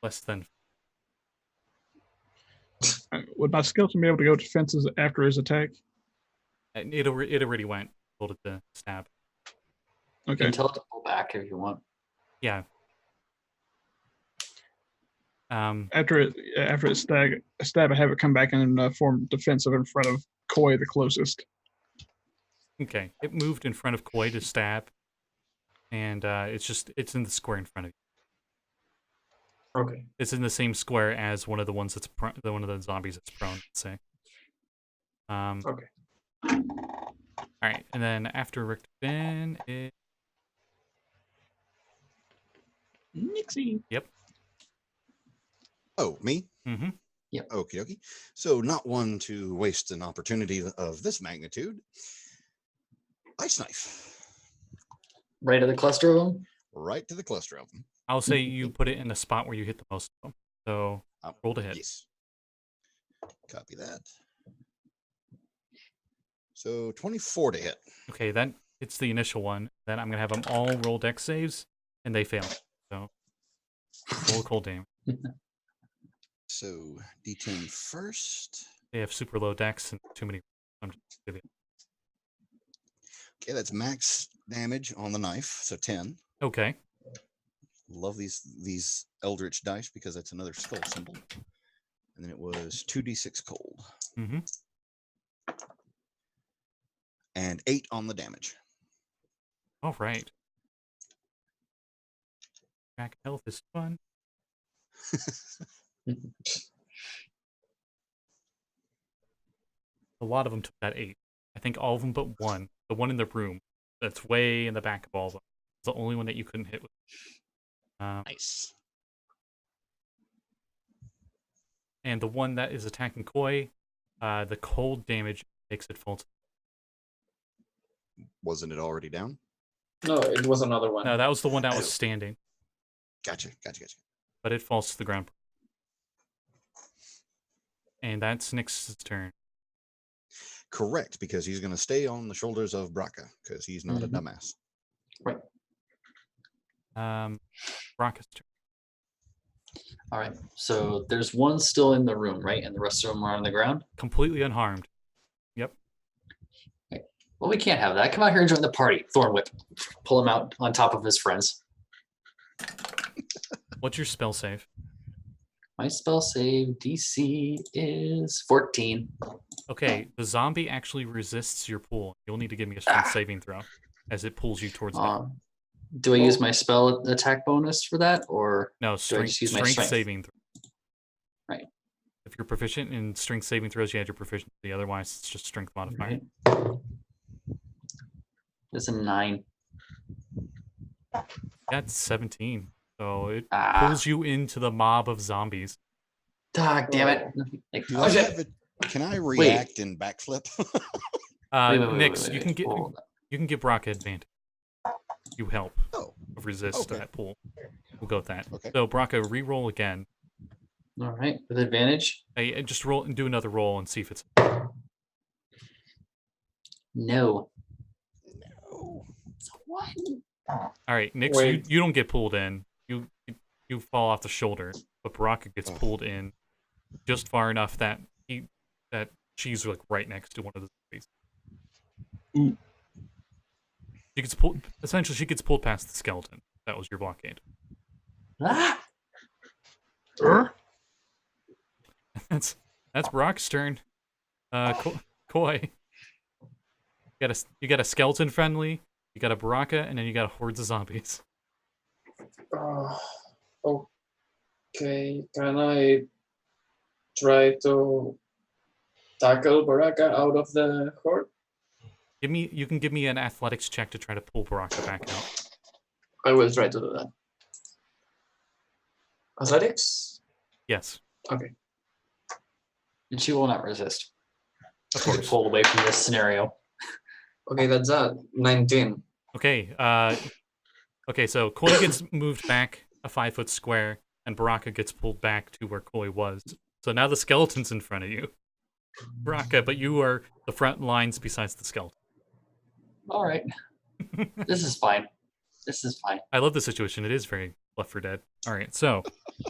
less than. Would my skeleton be able to go defenses after his attack? It already went. Told it to stab. You Okay. can tell it to pull back if you want. Yeah. After it stab, I have it come back and form defensive in front of Koi, the closest. Okay. It moved in front of Koi to stab, and it's in the square in front of you. Okay. It's in the same square as one of the ones that's one of the zombies that's prone. Let's say. Okay. All right, and then after Richtofen, it. Nixie. Yep. Oh, me? Mm-hmm. Yep. Okie dokie. So, not one to waste an opportunity of this magnitude. Ice knife. Right at the cluster of them? Right to the cluster of them. I'll say you put it in a spot where you hit the most of them. So roll to hit. Yes. Copy that. So 24 to hit. Okay, that hits the initial one. Then I'm gonna have them all roll dex saves, and they fail. So roll cold damage. So D10 first. They have super low dex and too many. I'm just giving it. Okay, that's max damage on the knife. So 10. Okay. Love these Eldritch dice because that's another skull symbol. And then it was 2d6 cold. Mm-hmm. And 8 on the damage. All right. Track health is fun. A lot of them took that 8. I think all of them but one. The one in the room that's way in the back of all of them. It's the only one that you couldn't hit with. Nice. And the one that is attacking Koi, the cold damage makes it full. Wasn't it already down? No, it was another one. No, that was the one that was Oh. standing, Gotcha. but it falls to the ground. And that's Nix's turn. Correct, because he's going to stay on the shoulders of Brakka, because he's not a dumbass. Right. Brakka's turn. All right. So there's one still in the room, right? And the rest of them are on the ground? Completely unharmed. Well, we can't have that. Come out here and join the party. Thorn Whip. Pull him out on top of his friends. What's your spell save? My spell save DC is 14. Okay, the zombie actually resists your pull. You'll need to give me a strength saving throw as it pulls you towards them. Do I use my spell attack bonus for that, or No, do I strength, just use my strength strength? saving throw. Right. If you're proficient in strength saving throws, you add your proficiency. Otherwise, it's just strength modifier. Right. It's a 9. That's 17. So it Ah, pulls you into the mob of zombies. damn it. Like, Do oh, I shit. have it? Can I react and backflip? Wait, Nix, wait, you can get hold you can give Brakka advantage. You help Oh, resist okay. that pull. We'll go with that. Okay. So Brakka, re-roll again. All right, with advantage? Hey, just roll and do another roll and see if it's. No. No. It's a 1. All right, Nix, Wait. you don't get pulled in. You fall off the shoulder, but Brakka gets Oh. pulled in just far enough that she's like right next to one of the zombies. Ooh. She gets pulled. Essentially, she gets pulled past the skeleton. That was your blockade. Ah! That's Brock's turn. Koi. You got a skeleton friendly. You got a Brakka, and then you got a hordes of zombies. Okay, can I try to tackle Brakka out of the horde? You can give me an athletics check to try to pull Brakka back out. I will try to do that. Athletics? Yes, Okay. And she will not resist. of Get course. pulled away from this scenario. Okay, that's that. 19. Okay. Okay. So Koi gets moved back a 5-foot square, and Brakka gets pulled back to where Koi was. So now the skeleton's in front of you, Brakka, but you are the front lines besides the skeleton. All right. This is fine. This is fine. I love the situation. It is very Left 4 Dead. All right. So,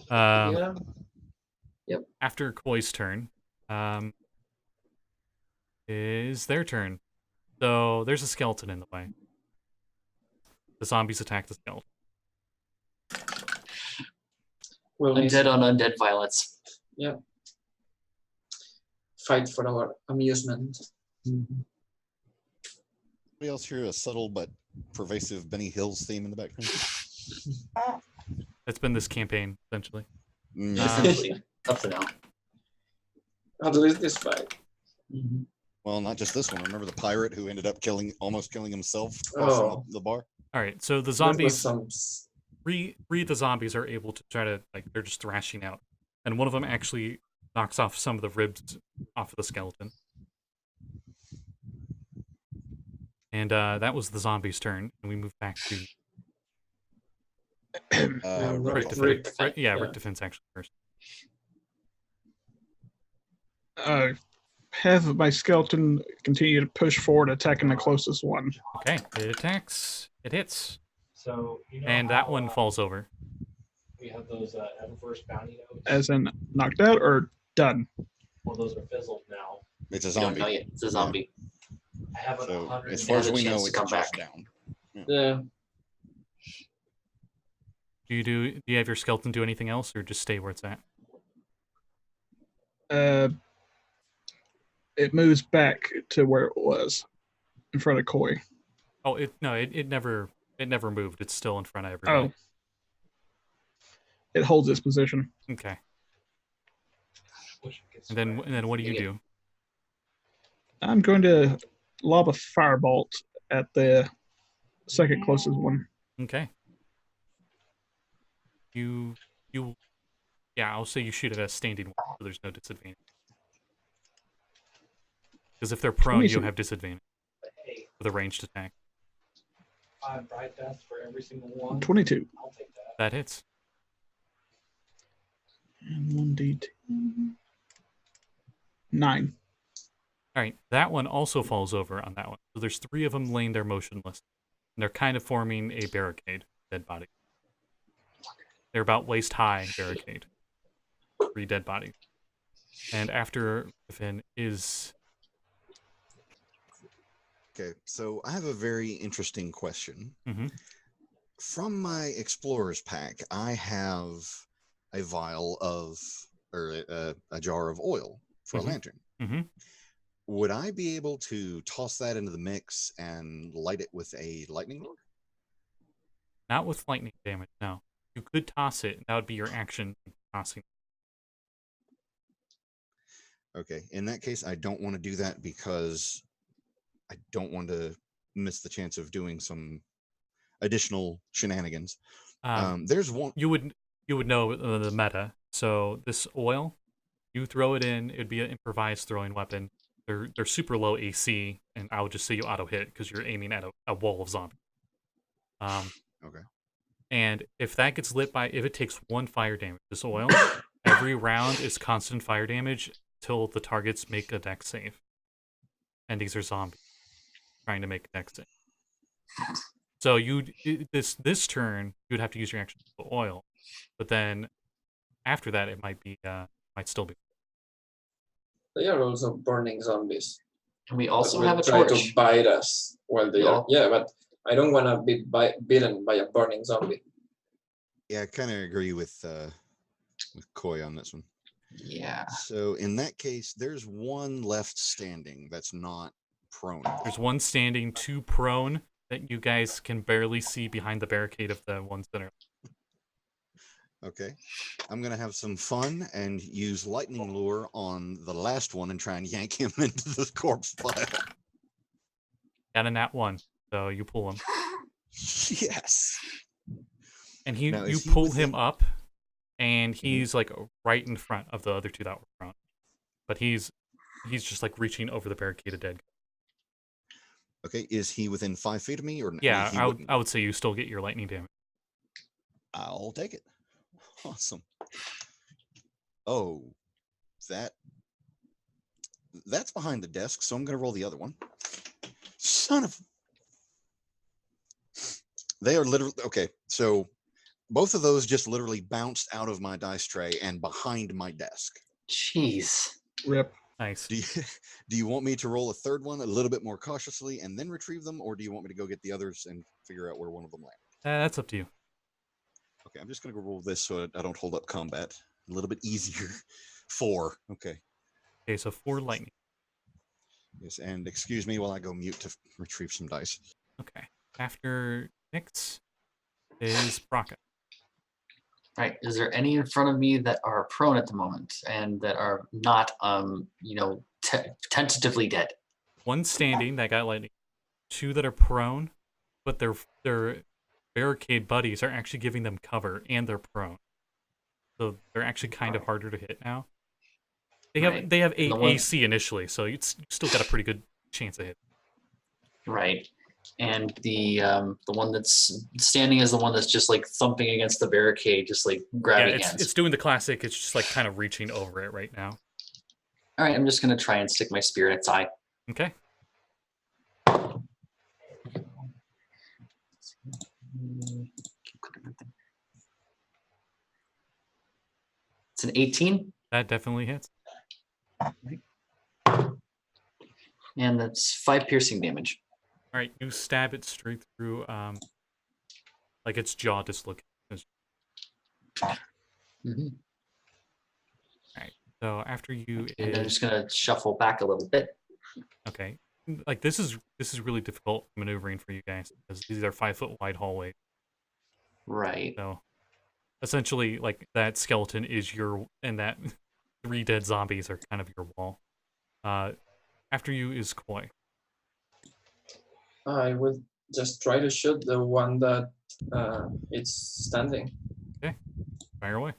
Yeah. after Koi's turn, is their turn. So there's a skeleton in the way. The zombies attack the skeleton. We'll Undead on undead violence. fight for our amusement. Anybody else hear a subtle but pervasive Benny Hills theme in the background? It's been this campaign, essentially. Essentially, up to now. At least this fight. Well, not just this one. Remember the pirate who ended up almost killing himself crossing Oh. the bar? All right. So the There was zombies, some three of the zombies are able to try to, like, they're just thrashing out. And one of them actually knocks off some of the ribs off of the skeleton. And that was the zombie's turn. And we move back to Rick Richtofen. Defense. Yeah, Richtofen actually first. Have my skeleton continue to push forward, attacking the closest one. Okay, it attacks. It hits. So And that one falls over. We have those Eververse bounty notes. As in knocked out or done. Well, those are fizzled now. It's a You don't know zombie. yet. It's a zombie. I have a So 100. as far as has a we know, chance to it's come just back. down. Yeah. Do you have your skeleton do anything else, or just stay where it's at? It moves back to where it was, in front of Koi. Oh, it never moved. It's still in front of everybody. Oh. It holds its position. Okay. Wish we could And then spread. what do you Yeah. do? I'm going to lob a firebolt at the second closest one. Okay. Yeah, I'll say you shoot at a standing one, so there's no disadvantage. Because if they're prone, me you some- have disadvantage Hey, with a ranged attack. 5 bright death for every single one. 22. I'll take that. That hits. And 1d2. 9. All right, that one also falls over on that one. So there's 3 of them laying there motionless. And they're kind of forming a barricade, dead body. They're about waist high barricade. 3 dead bodies. And after Finn is... Okay, so I have a very interesting question. Mhm. From my explorer's pack, I have a vial of, or a jar of oil for Mhm. a lantern. Mm-hmm. Would I be able to toss that into the mix and light it with a lightning lure? Not with lightning damage, no. You could toss it, and that would be your action tossing. Okay, in that case, I don't want to do that because I don't want to miss the chance of doing some additional shenanigans. There's one. You would know the meta. So this oil, you throw it in, it'd be an improvised throwing weapon. They're super low AC, and I would just say you auto hit because you're aiming at a wall of zombies. Okay. And if that gets lit by, if it takes 1 fire damage, this oil, every round is constant fire damage till the targets make a dex save. And these are zombies trying to make a dex save. So this turn you'd have to use your action for oil, but then after that it might still be. They are also burning zombies. And we also That will have a try torch. to bite us while they are. Yeah. Yeah, but I don't want to be bitten by a burning zombie. Yeah, I kind of agree with Koi on this one. Yeah. So in that case, there's 1 left standing that's not prone. There's 1 standing, 2 prone that you guys can barely see behind the barricade of the ones that are. Okay. I'm going to have some fun and use lightning lure on the last one and try and yank him into the corpse pile. Got a nat 1, so you pull him. Yes. And Now, you is he pull within- him up, and he's like right in front of the other 2 that were prone. But he's just like reaching over the barricaded dead. Okay, is he within 5 feet of me or Yeah, he I wouldn't? would say you still get your lightning damage. I'll take it. Awesome. Oh, that's behind the desk, so I'm going to roll the other one. Son of... They are literally... Okay, so both of those just literally bounced out of my dice tray and behind my desk. Jeez. Rip. Nice. Do you want me to roll a third one a little bit more cautiously and then retrieve them, or do you want me to go get the others and figure out where one of them landed? That's up to you. Okay, I'm just going to go roll this so I don't hold up combat. A little bit easier. 4. Okay. Okay, so 4 lightning. Yes, and excuse me while I go mute to retrieve some dice. Okay. After Nix is Brakka. Right. Is there any in front of me that are prone at the moment and that are not, tentatively dead? 1 standing that got lightning. 2 that are prone, but their barricade buddies are actually giving them cover, and they're prone. So they're actually kind of harder to hit now. They have The one- AC initially, so you still got a pretty good chance of hit. Right. And the one that's standing is the one that's just like thumping against the barricade, just like grabbing hands. It's doing the classic. It's just like kind of reaching over it right now. All right, I'm just gonna try and stick my spear in its eye. Okay. It's an 18, That definitely hits. and that's 5 piercing damage. All right, you stab it straight through, like its jaw dislocates. Mm-hmm. All right. So after you And I'm is just gonna shuffle back a little bit. okay. Like this is really difficult maneuvering for you guys because these are 5-foot wide hallways. Right. So essentially, like that skeleton is your, and that 3 dead zombies are kind of your wall. After you is Koi. I will just try to shoot the one that it's standing. Fire away.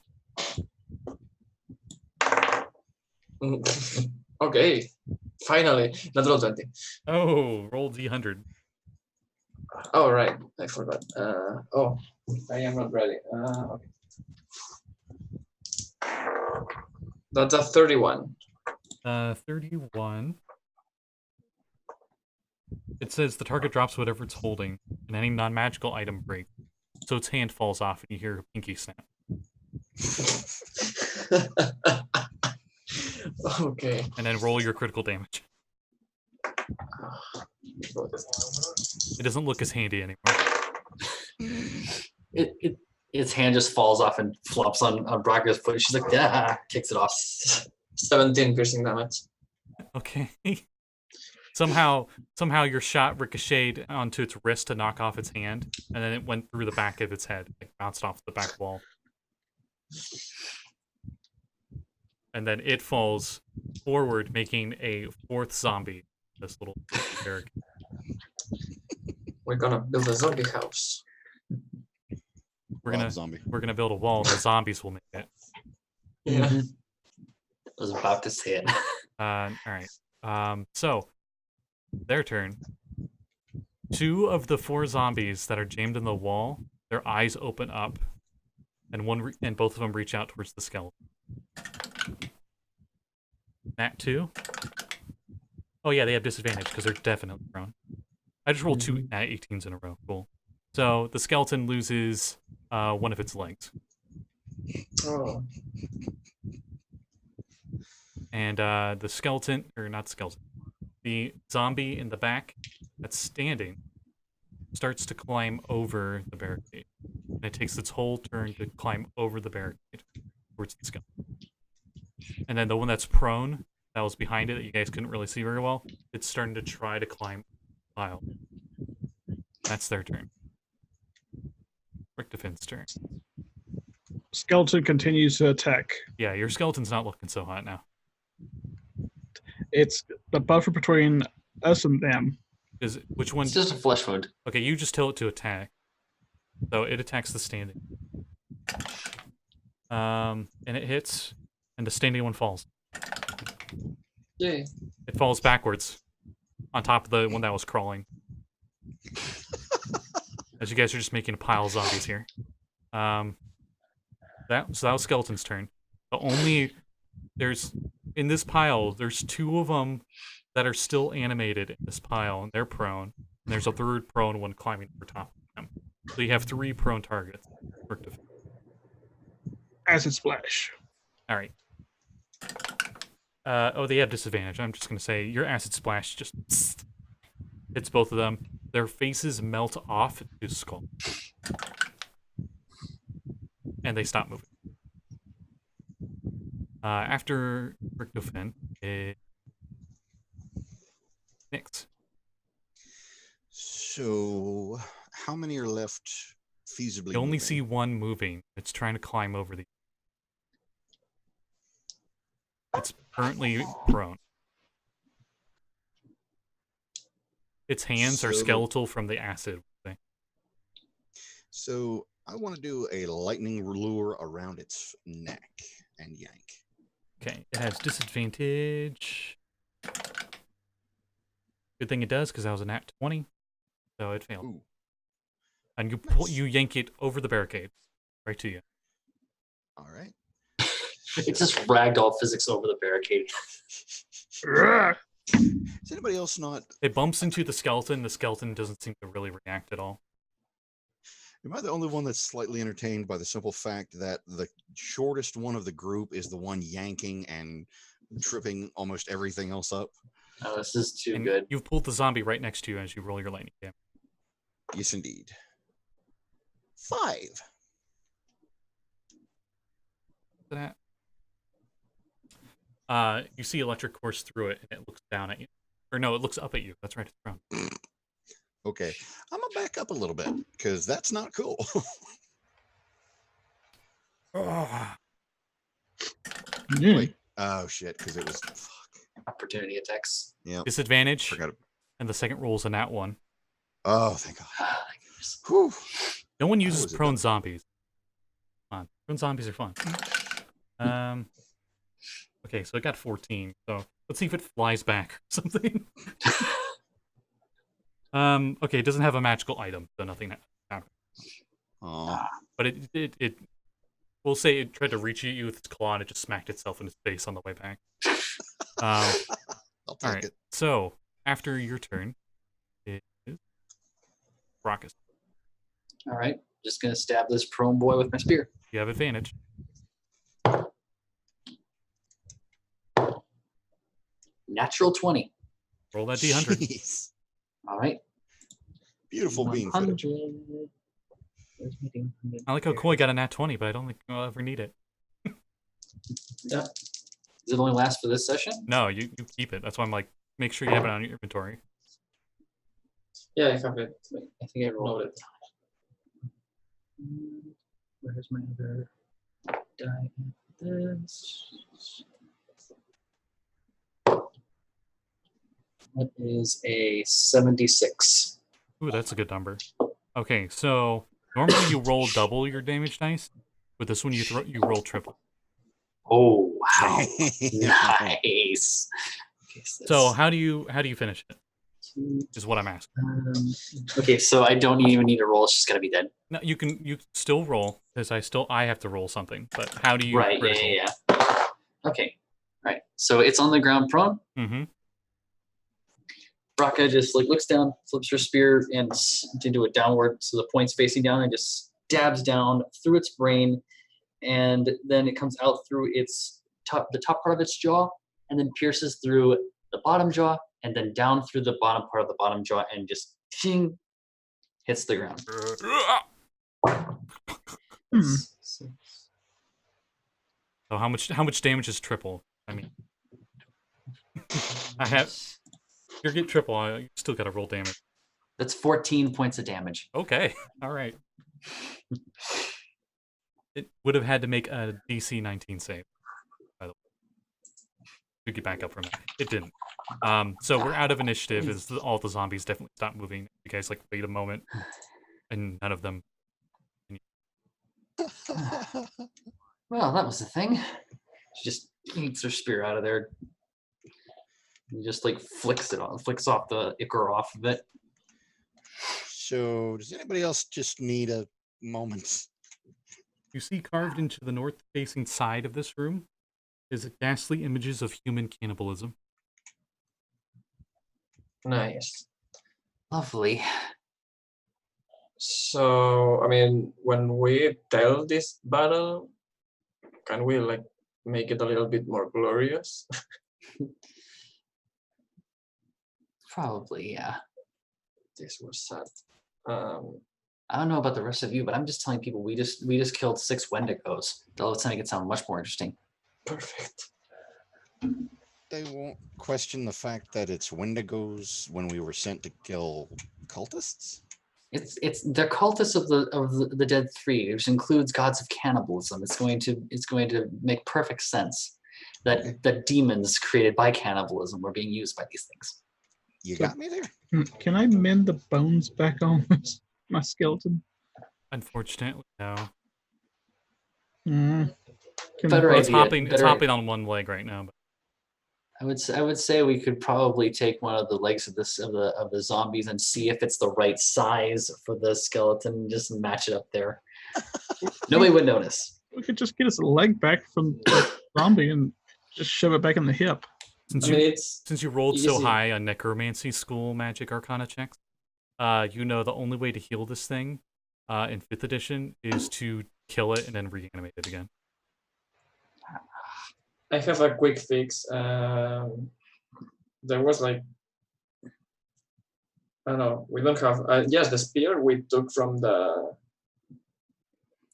Okay, finally, natural 20. Oh, roll D100. Oh, right. I forgot. Oh, I am not ready. Okay. That's a 31. 31. It says the target drops whatever it's holding, and any non-magical item breaks. So its hand falls off, and you hear a pinky snap. Okay. And then roll your critical damage. It doesn't look as handy anymore. Its hand just falls off and flops on Brakka's foot. She's like, yeah, kicks it off. 17 piercing damage. Okay. Somehow your shot ricocheted onto its wrist to knock off its hand, and then it went through the back of its head, like bounced off the back wall. And then it falls forward, making a 4th zombie. This little barrack. We're gonna build a zombie house. We're Zombie. gonna build a wall. The zombies will make it. Yeah. I was about to say it. All right. So their turn. 2 of the 4 zombies that are jammed in the wall, their eyes open up, and both of them reach out towards the skeleton. Nat 2. Oh yeah, they have disadvantage because they're definitely prone. I just rolled 2 Nat 18s in a row. Cool. So the skeleton loses one of its legs. Oh. And the skeleton, or not skeleton, the zombie in the back that's standing starts to climb over the barricade. And it takes its whole turn to climb over the barricade towards the skeleton. And then the one that's prone, that was behind it, that you guys couldn't really see very well, it's starting to try to climb the pile. That's their turn. Richtofen's turn. Skeleton continues to attack. Yeah, your skeleton's not looking so hot now. It's the buffer between us and them. Which one? It's just a flesh wound. Okay, you just tell it to attack. So it attacks the standing. And it hits, and the standing one falls. Yay. It falls backwards on top of the one that was crawling. As you guys are just making a pile of zombies here. So that was Skeleton's turn. But in this pile, there's 2 of them that are still animated in this pile, and they're prone. And there's a 3rd prone one climbing over top of them. So you have 3 prone targets. Acid splash. All right. They have disadvantage. I'm just going to say your acid splash just hits both of them. Their faces melt off to skull. And they stop moving. After Richtofen, Nix. So, how many are left feasibly? You only moving? see one moving. It's trying to climb over the... It's currently prone. Its hands are skeletal from the acid. So, I want to do a lightning lure around its neck and yank. Okay, it has disadvantage. Good thing it does, because that was a nat 20. So it failed. Ooh. And you yank it over the barricade. Right to you. All right. It just ragdoll physics over the barricade. Is anybody else not? It bumps into the skeleton. The skeleton doesn't seem to really react at all. Am I the only one that's slightly entertained by the simple fact that the shortest one of the group is the one yanking and tripping almost everything else up? Oh, this is too And good. You've pulled the zombie right next to you as you roll your lightning damage. Yes, indeed. 5. That. You see electric course through it, and it looks down at you. Or no, it looks up at you. That's right, it's prone. Okay, I'm gonna back up a little bit because that's not cool. Wait. Oh shit! Because it was Opportunity attacks. Yeah. Disadvantage. Forgot it. And the second roll is a nat 1. Oh, thank God. Ah, thank goodness. Whew. No one That uses was a prone dumb- zombies. Come on, prone zombies are fun. Okay, so it got 14. So let's see if it flies back or something. Okay, it doesn't have a magical item, so nothing happened. Aw. But it we'll say it tried to reach at you with its claw and it just smacked itself in its face on the way back. I'll All take right. it. So after your turn, it is Brakka's. All right. Just gonna stab this prone boy with my spear. You have advantage. Natural 20. Roll that D100. Jeez. All right. Beautiful being fitted. 100. Where's my D100? I like how Koi got a nat 20, but I don't think I'll ever need it. Yeah. Does it only last for this session? No, you keep it. That's why I'm like, make sure you have it on your inventory. Yeah, I have it. I think I rolled Noted. Where's my other die? This. That is a 76. Ooh, that's a good number. Okay, so normally you roll double your damage dice, but this one you roll triple. Oh wow! Nice. Okay, So how do you finish it? that's- Is what I'm asking. okay, so I don't even need to roll. It's just gonna be dead. No, you still roll because I have to roll something. But how do you? Right. critical? Yeah. Okay. Right. So it's on the ground prone. Mm-hmm. Brakka just like looks down, flips her spear, and to do it downward, so the point's facing down, and just stabs down through its brain, and then it comes out through the top part of its jaw, and then pierces through the bottom jaw, and then down through the bottom part of the bottom jaw, and just ting, hits the ground. So- So how much damage is triple? I mean, you get triple. You still got to roll damage. That's 14 points of damage. Okay, all right. It would have had to make a DC 19 save, by the way, to get back up from that. It didn't. So we're out of initiative. As all the zombies definitely stop moving. You guys like wait a moment, and none of them. Well, that was the thing. She just yanks her spear out of there. And just like flicks off the ichor off of it. So, does anybody else just need a moment? You see carved into the north-facing side of this room is ghastly images of human cannibalism. Nice. Lovely. So, I mean, when we tell this battle, can we like make it a little bit more glorious? Probably, yeah. This was sad. I don't know about the rest of you, but I'm just telling people we just killed 6 Wendigos. Let's make it sound much more interesting. Perfect. They won't question the fact that it's Wendigos when we were sent to kill cultists? They're cultists of the Dead Three, which includes gods of cannibalism. It's going to make perfect sense that that demons created by cannibalism were being used by these things. You got me there? Can I mend the bones back on my skeleton? Unfortunately, no. Mm. Can Better I- It's idea. It's hopping on one leg right now. But I would say we could probably take one of the legs of the zombies and see if it's the right size for the skeleton and just match it up there. Nobody would notice. we could just get us a leg back from the zombie and just shove it back in the hip. since I mean, you it's since you rolled so easy. high on necromancy school magic arcana checks, you know the only way to heal this thing in 5th edition is to kill it and then reanimate it again. I have a quick fix. There was like, I don't know, we don't have, yes, the spear we took from the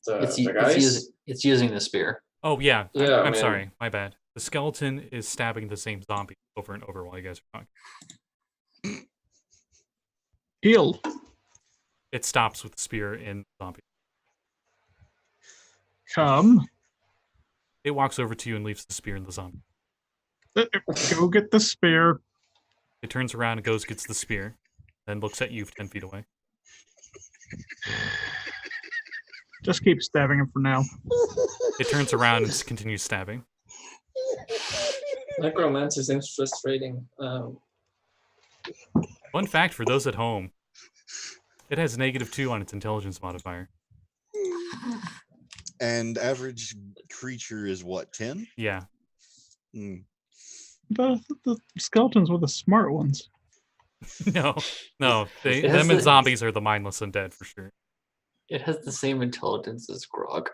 guys. It's using the spear. Oh yeah, Yeah, I'm man. sorry, my bad. The skeleton is stabbing the same zombie over and over while you guys are talking. Heal. It stops with the spear in the zombie. Come. It walks over to you and leaves the spear in the zombie. Go get the spear. It turns around and gets the spear, then looks at you 10 feet away. Just keep stabbing him for now. It turns around and continues stabbing. Necromancy seems frustrating. Fun fact for those at home: it has -2 on its intelligence modifier. And average creature is what, 10? Yeah. Hmm. The skeletons were the smart ones. No. It has Them and the- zombies are the mindless undead for sure. It has the same intelligence as Grog.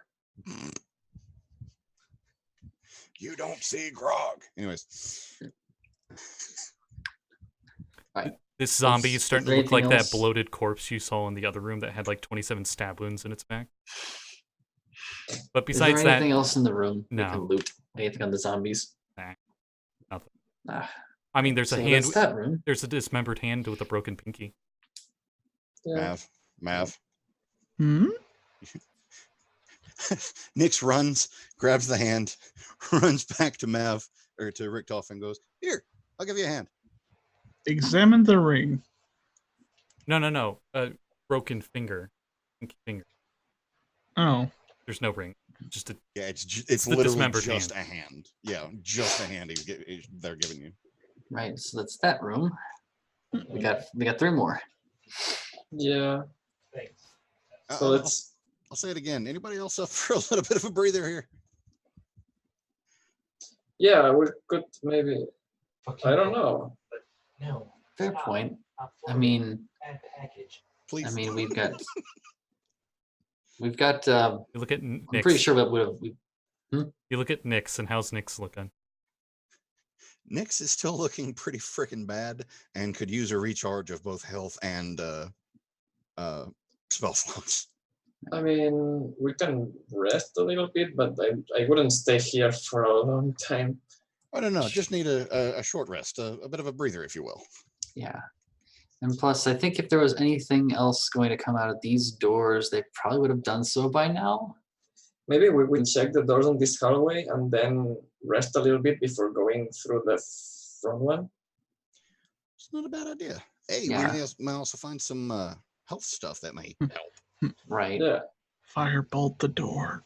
You don't see Grog. Anyways. This zombie is starting to look like anything that else? bloated corpse you saw in the other room that had like 27 stab wounds in its back. But besides Is there that, anything else in the room we No. can loot? Anything on the zombies? nothing. Ah, I mean, there's a so hand. that's that room. There's a dismembered hand with a broken pinky. Yeah. Mav. Hmm? Nix runs, grabs the hand, runs back to Mav or to Richtofen and goes, "Here, I'll give you a hand." Examine the ring. No. Broken finger. Pinky finger. Oh, There's no ring. Just a. Yeah, it's It's the literally dismembered just a hand. Yeah, just a hand they're giving you. Right, so that's that room. We got 3 more. Yeah. Thanks. So I'll- let's. I'll say it again. Anybody else up for a little bit of a breather here? Yeah, we could maybe. Fucking I don't know. No. Fair stop. point. Not I for mean, Add package. Please. we've got. You look at I'm Nyx. pretty sure that would have. You look at Nyx, and how's Nyx looking? Nix is still looking pretty freaking bad and could use a recharge of both health and spell slots. I mean, we can rest a little bit, but I wouldn't stay here for a long time. I don't know. Just need a short rest, a bit of a breather, if you will. Yeah. And plus, I think if there was anything else going to come out of these doors, they probably would have done so by now. Maybe we will check the doors on this hallway and then rest a little bit before going through the front one. It's not a bad idea. Hey, Yeah. we might also find some health stuff that may help. Right. Yeah. firebolt the door.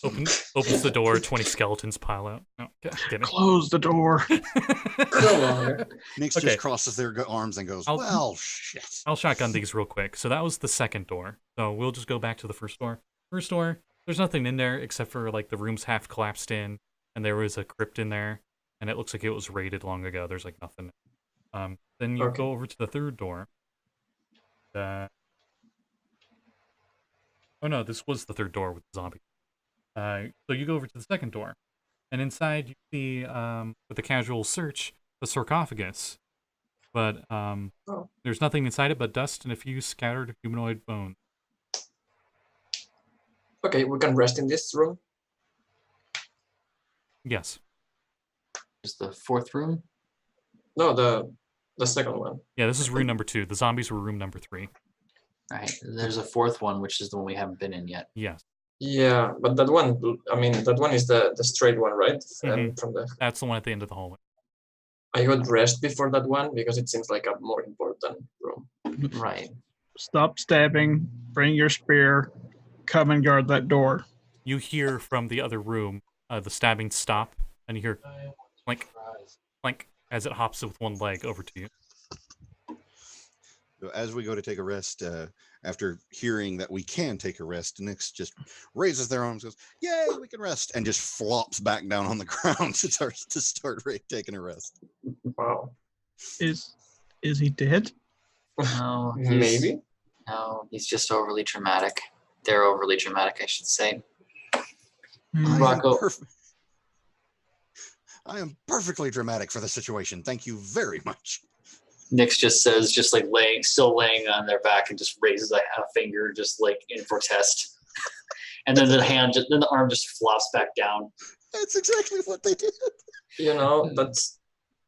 Opens the door. 20 skeletons pile out. Oh, kidding. Close the door. Come on. Nix Okay. just crosses their arms and goes, I'll- "Well, shit." I'll shotgun these real quick. So that was the second door. So we'll just go back to the first door. First door, there's nothing in there except for like the room's half collapsed in, and there was a crypt in there, and it looks like it was raided long ago. There's like nothing. Then you Okay. go over to the third door. Oh no, this was the third door with the zombie. So you go over to the second door, and inside you see, with a casual search, the sarcophagus. But there's nothing inside it but dust and a few scattered humanoid bones. Okay, we can rest in this room. Yes. There's the fourth room. No, the second one. Yeah, this is room number 2. The zombies were room number 3. Right. There's a fourth one, which is the one we haven't been in yet. Yes. Yeah, but that one, I mean, that one is the straight one, right? Mhm. From the, That's the one at the end of the hallway. I would rest before that one because it seems like a more important room. Right. Stop stabbing. Bring your spear. Come and guard that door. You hear from the other room the stabbing stop, and you hear clink, clink, as it hops with one leg over to you. So as we go to take a rest, after hearing that we can take a rest, Nix just raises their arms, goes, "Yay, we can rest," and just flops back down on the ground to start taking a rest. Wow. Is he dead? No, Maybe. No, he's just overly dramatic. They're overly dramatic, I should say. Hmm. Rocco. I am perfectly dramatic for the situation. Thank you very much. Nyx just says, just like still laying on their back, and just raises a finger, just like in protest. And then the arm just flops back down. That's exactly what they did. You know, that's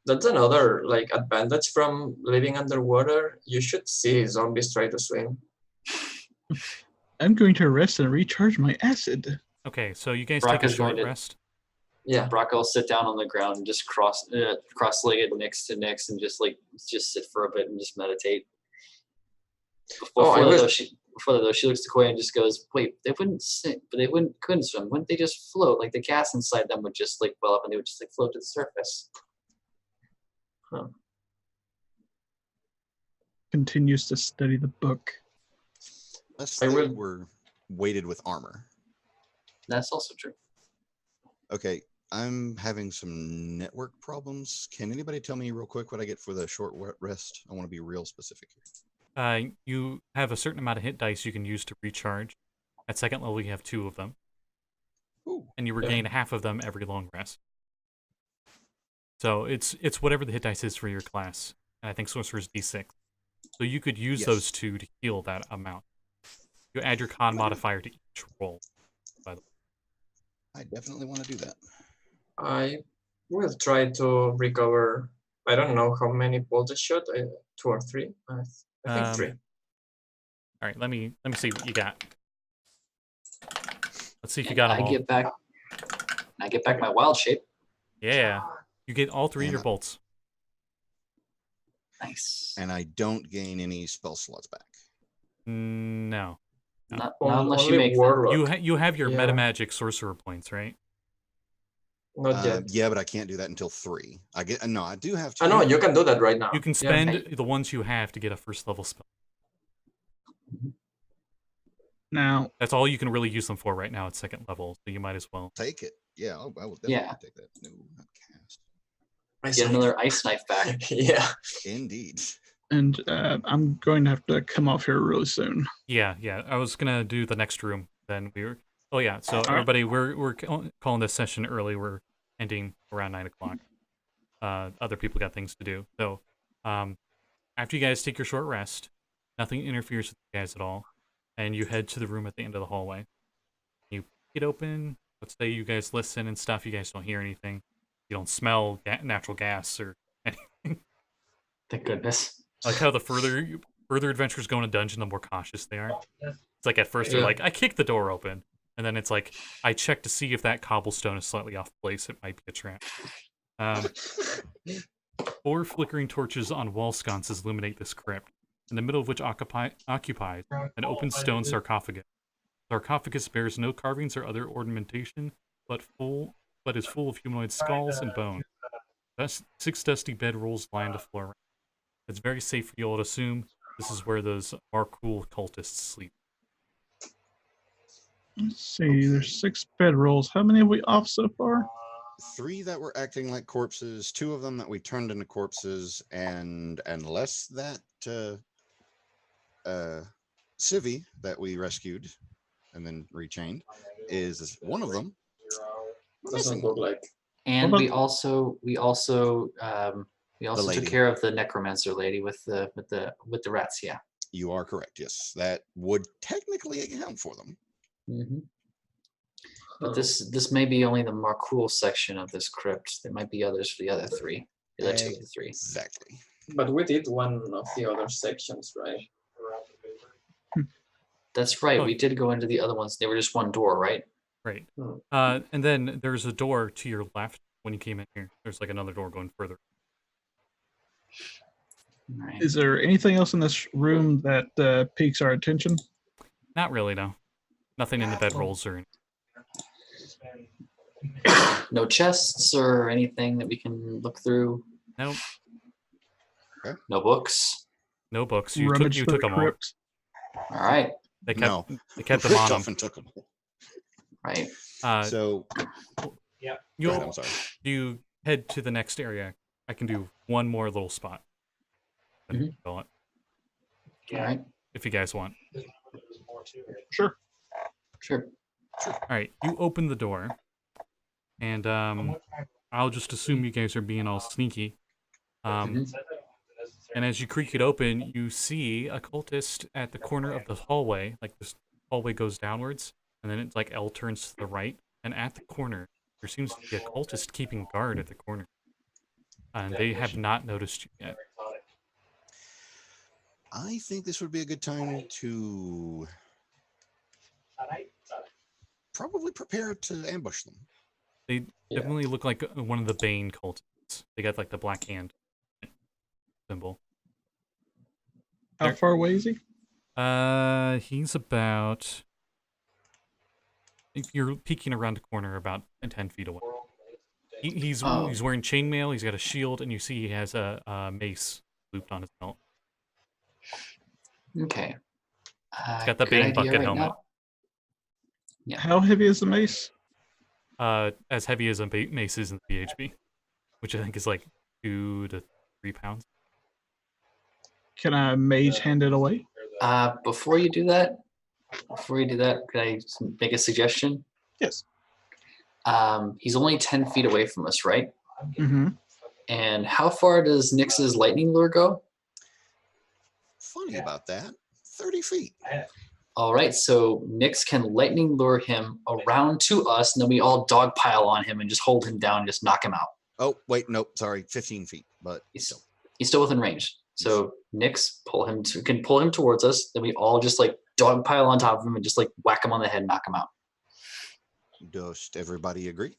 another like advantage from living underwater. You should see zombies try to swim. I'm going to rest and recharge my acid. Okay, so you guys Brock take a is short going to- rest. Yeah. Brakka will sit down on the ground and just cross-legged next to Nyx and just sit for a bit and just meditate. Before that, she looks to Koya and just goes, "Wait, they wouldn't sink, but they couldn't swim. Wouldn't they just float? Like the gas inside them would just like well up and they would just like float to the surface." Huh. continues to study the book. Unless I they will- were weighted with armor. That's also true. Okay, I'm having some network problems. Can anybody tell me real quick what I get for the short rest? I want to be real specific here. You have a certain amount of hit dice you can use to recharge. At second level, you have 2 of them, Ooh, and you regain half of them every long rest. So it's whatever the hit dice is for your class, and I think Sorcerer's D6. So you could use Yes. those 2 to heal that amount. You add your con modifier to each roll. I definitely want to do that. I will try to recover. I don't know how many bolts I shot. 2 or 3. I think 3. All right, let me see what you got. Let's see if you got them I all. get back my wild shape. Yeah, you get all 3 of your And- bolts. Nice. And I don't gain any spell slots back. No, Not Only, unless you only make them. warlock. you have your Yeah. metamagic sorcerer points, right? Not yet. Yeah, but I can't do that until 3. I do have to. I know you can do that right now. You can Yeah. spend the ones you have to get a first level spell. Now, That's all you can really use them for right now at second level, so you might as well. Take it. Yeah, I will definitely Yeah. take that. No, not cast. Get another ice knife back. Yeah. Indeed. and I'm going to have to come off here really soon. Yeah. I was gonna do the next room. Then we were. Oh yeah. So right. everybody, we're calling this session early. We're ending around 9 o'clock. Other people got things to do. So, after you guys take your short rest, nothing interferes with you guys at all, and you head to the room at the end of the hallway. You get open. Let's say you guys listen and stuff. You guys don't hear anything. You don't smell natural gas or anything. Thank goodness. Like how the further adventurers go in a dungeon, the more cautious they are. It's like at first they're Yeah. like, I kicked the door open, and then it's like, I check to see if that cobblestone is slightly off place. It might be a trap. 4 flickering torches on wall sconces illuminate this crypt, in the middle of which occupies an open stone sarcophagus. The sarcophagus bears no carvings or other ornamentation, but is full of humanoid skulls and bone. 6 dusty bedrolls line the floor. It's very safe for you all to assume this is where those Markul cultists sleep. Let's see, there's 6 bedrolls. How many have we off so far? 3 that were acting like corpses, 2 of them that we turned into corpses, and unless that civvy that we rescued and then rechained is one of them. Doesn't look like. And What we about- also took lady. care of the necromancer lady with the rats. Yeah. You are correct. Yes, that would technically account for them. Mm-hmm. But this may be only the Markul section of this crypt. There might be others for the other 3. The other 2 of the 3. Exactly. But we did one of the other sections, right? That's right. Oh. We did go into the other ones. They were just one door, right? Right. Hmm. And then there's a door to your left when you came in here. There's like another door going further. Right. Is there anything else in this room that piques our attention? Not really, no. Nothing in the bedrolls or No chests or anything that we can look through. no. No books. No books. You Rummage took through the them all. crypt. All right. They kept No. they kept them on them. Richtofen took them. Right. So You go ahead, I'm sorry. you head to the next area. I can do one more little spot. Mhm. Call it, All right. if you guys want. Sure. Sure. All right, you open the door, and I'll just assume you guys are being all sneaky. Mhm. And as you creak it open, you see a cultist at the corner of the hallway. Like this hallway goes downwards, and then it's like L turns to the right. And at the corner, there seems to be a cultist keeping guard at the corner. And they have not noticed you yet. I think this would be a good time to probably prepare to ambush them. They Yeah. definitely look like one of the Bane cultists. They got like the black hand symbol. How There- far away is he? He's about. If you're peeking around the corner, about 10 feet away. He's Oh. he's wearing chainmail. He's got a shield, and you see he has a mace looped on his belt. Okay. It's got the good Bane idea bucket right helmet. now. Yeah. How heavy is the mace? As heavy as a mace is in the PHB, which I think is like 2 to 3 pounds. Can I mage hand it away? Before you do that, could I make a suggestion? Yes. He's only 10 feet away from us, right? Mm-hmm. And how far does Nyx's lightning lure go? Funny about that. 30 feet. All right, so Nyx can lightning lure him around to us, and then we all dogpile on him and just hold him down and just knock him out. Oh, wait, nope, sorry, 15 feet. But He's still within range. So Nyx can pull him towards us, then we all just like dogpile on top of him and just like whack him on the head and knock him out. does everybody agree?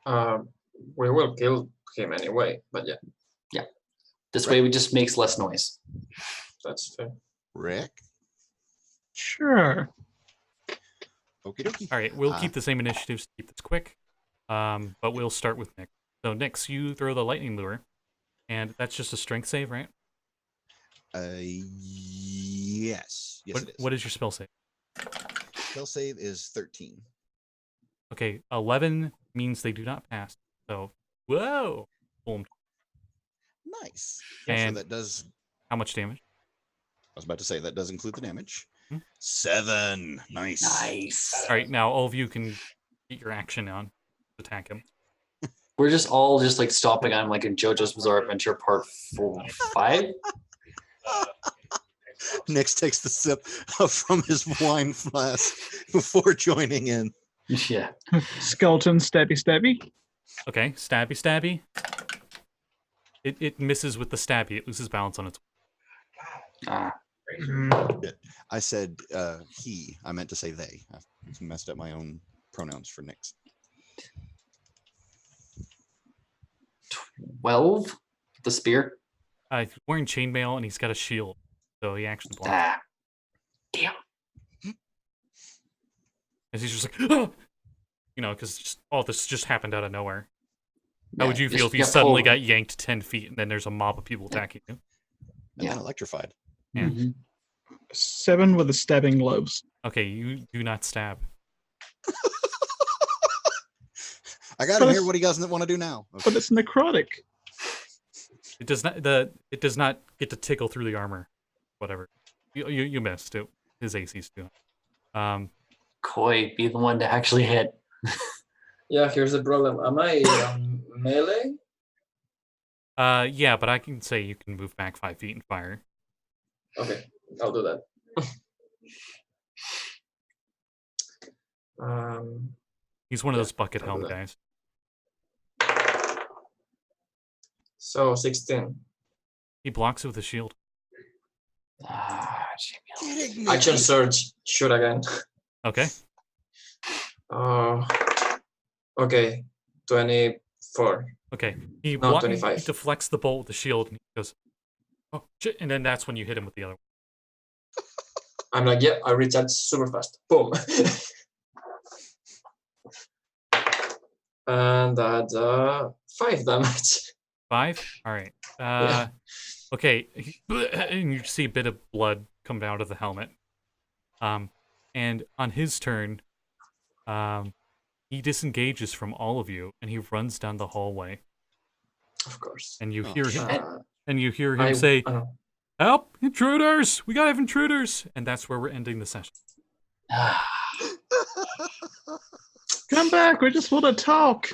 We will kill him anyway, but yeah, This way it just makes less noise. that's fair. Rick? Sure. Okie dokie. All right, we'll keep the same initiatives to keep this quick, but we'll start with Nick. So Nyx, you throw the lightning lure, and that's just a strength save, right? Yes. Yes, it is. What is your spell save? Spell save is 13. Okay, 11 means they do not pass. So, whoa! Boom. Nice. And so that does, how much damage? I was about to say, that does include the damage. Hmm. 7. Nice. Nice. All right, now all of you can get your action on. Attack him. We're just all just like stomping on him like in JoJo's Bizarre Adventure Part 5. Nyx takes the sip from his wine flask before joining in. Yeah. Skeleton, stabby, stabby. Okay, stabby, stabby. It misses with the stabby. It loses balance on its. I said he. I meant to say they. I messed up my own pronouns for Nyx. 12 with the spear. He's wearing chainmail and he's got a shield, so he actually blocks. Damn. As he's just like, ah! You know, because all this just happened out of nowhere. How would you feel if you suddenly got yanked 10 feet and then there's a mob of people attacking you? And then electrified. Yeah. Mm-hmm. 7 with the stabbing gloves. Okay, you do not stab. I got to hear what he doesn't want to do now. Okay. But it's necrotic. It does not. It does not get to tickle through the armor. Whatever. You missed it. His AC's too. Koi, be the one to actually hit. Yeah, here's the problem. Am I melee? Yeah, but I can say you can move back 5 feet and fire. Okay, I'll do that. He's one of those bucket I'll do helm that. guys. So 16. He blocks it with a shield. Action surge. Shoot again. Okay. Okay. 24. Okay. He No, 25. He deflects the bolt with the shield and he goes, oh shit! And then that's when you hit him with the other one. I'm like, yeah, I recharge super fast. Boom. And that's 5 damage. 5? All right. Yeah. Okay. And you see a bit of blood come out of the helmet. And on his turn, he disengages from all of you and he runs down the hallway. Of course. And you Oh, hear him. shit. And you hear him say, "Help! Intruders! We gotta have intruders!" And that's where we're ending the session. Come back, we just want to talk.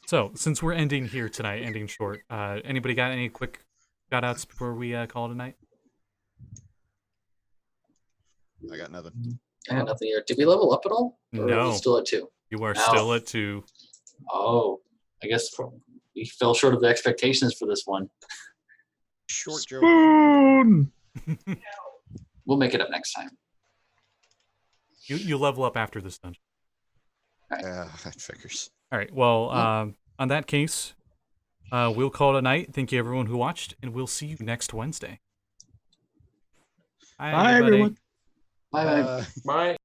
So, since we're ending here tonight, ending short, anybody got any quick shout-outs before we call it a night? I got nothing. I got nothing here. Did we level up at all? Or are No. we still at 2? You are No. still at 2. Oh, I guess we fell short of the expectations for this one. Short joke. Spoon! We'll make it up next time. You level up after this dungeon. That figures. All right. Well, on that case, we'll call it a night. Thank you, everyone who watched, and we'll see you next Wednesday. Bye, everyone. Bye. Bye.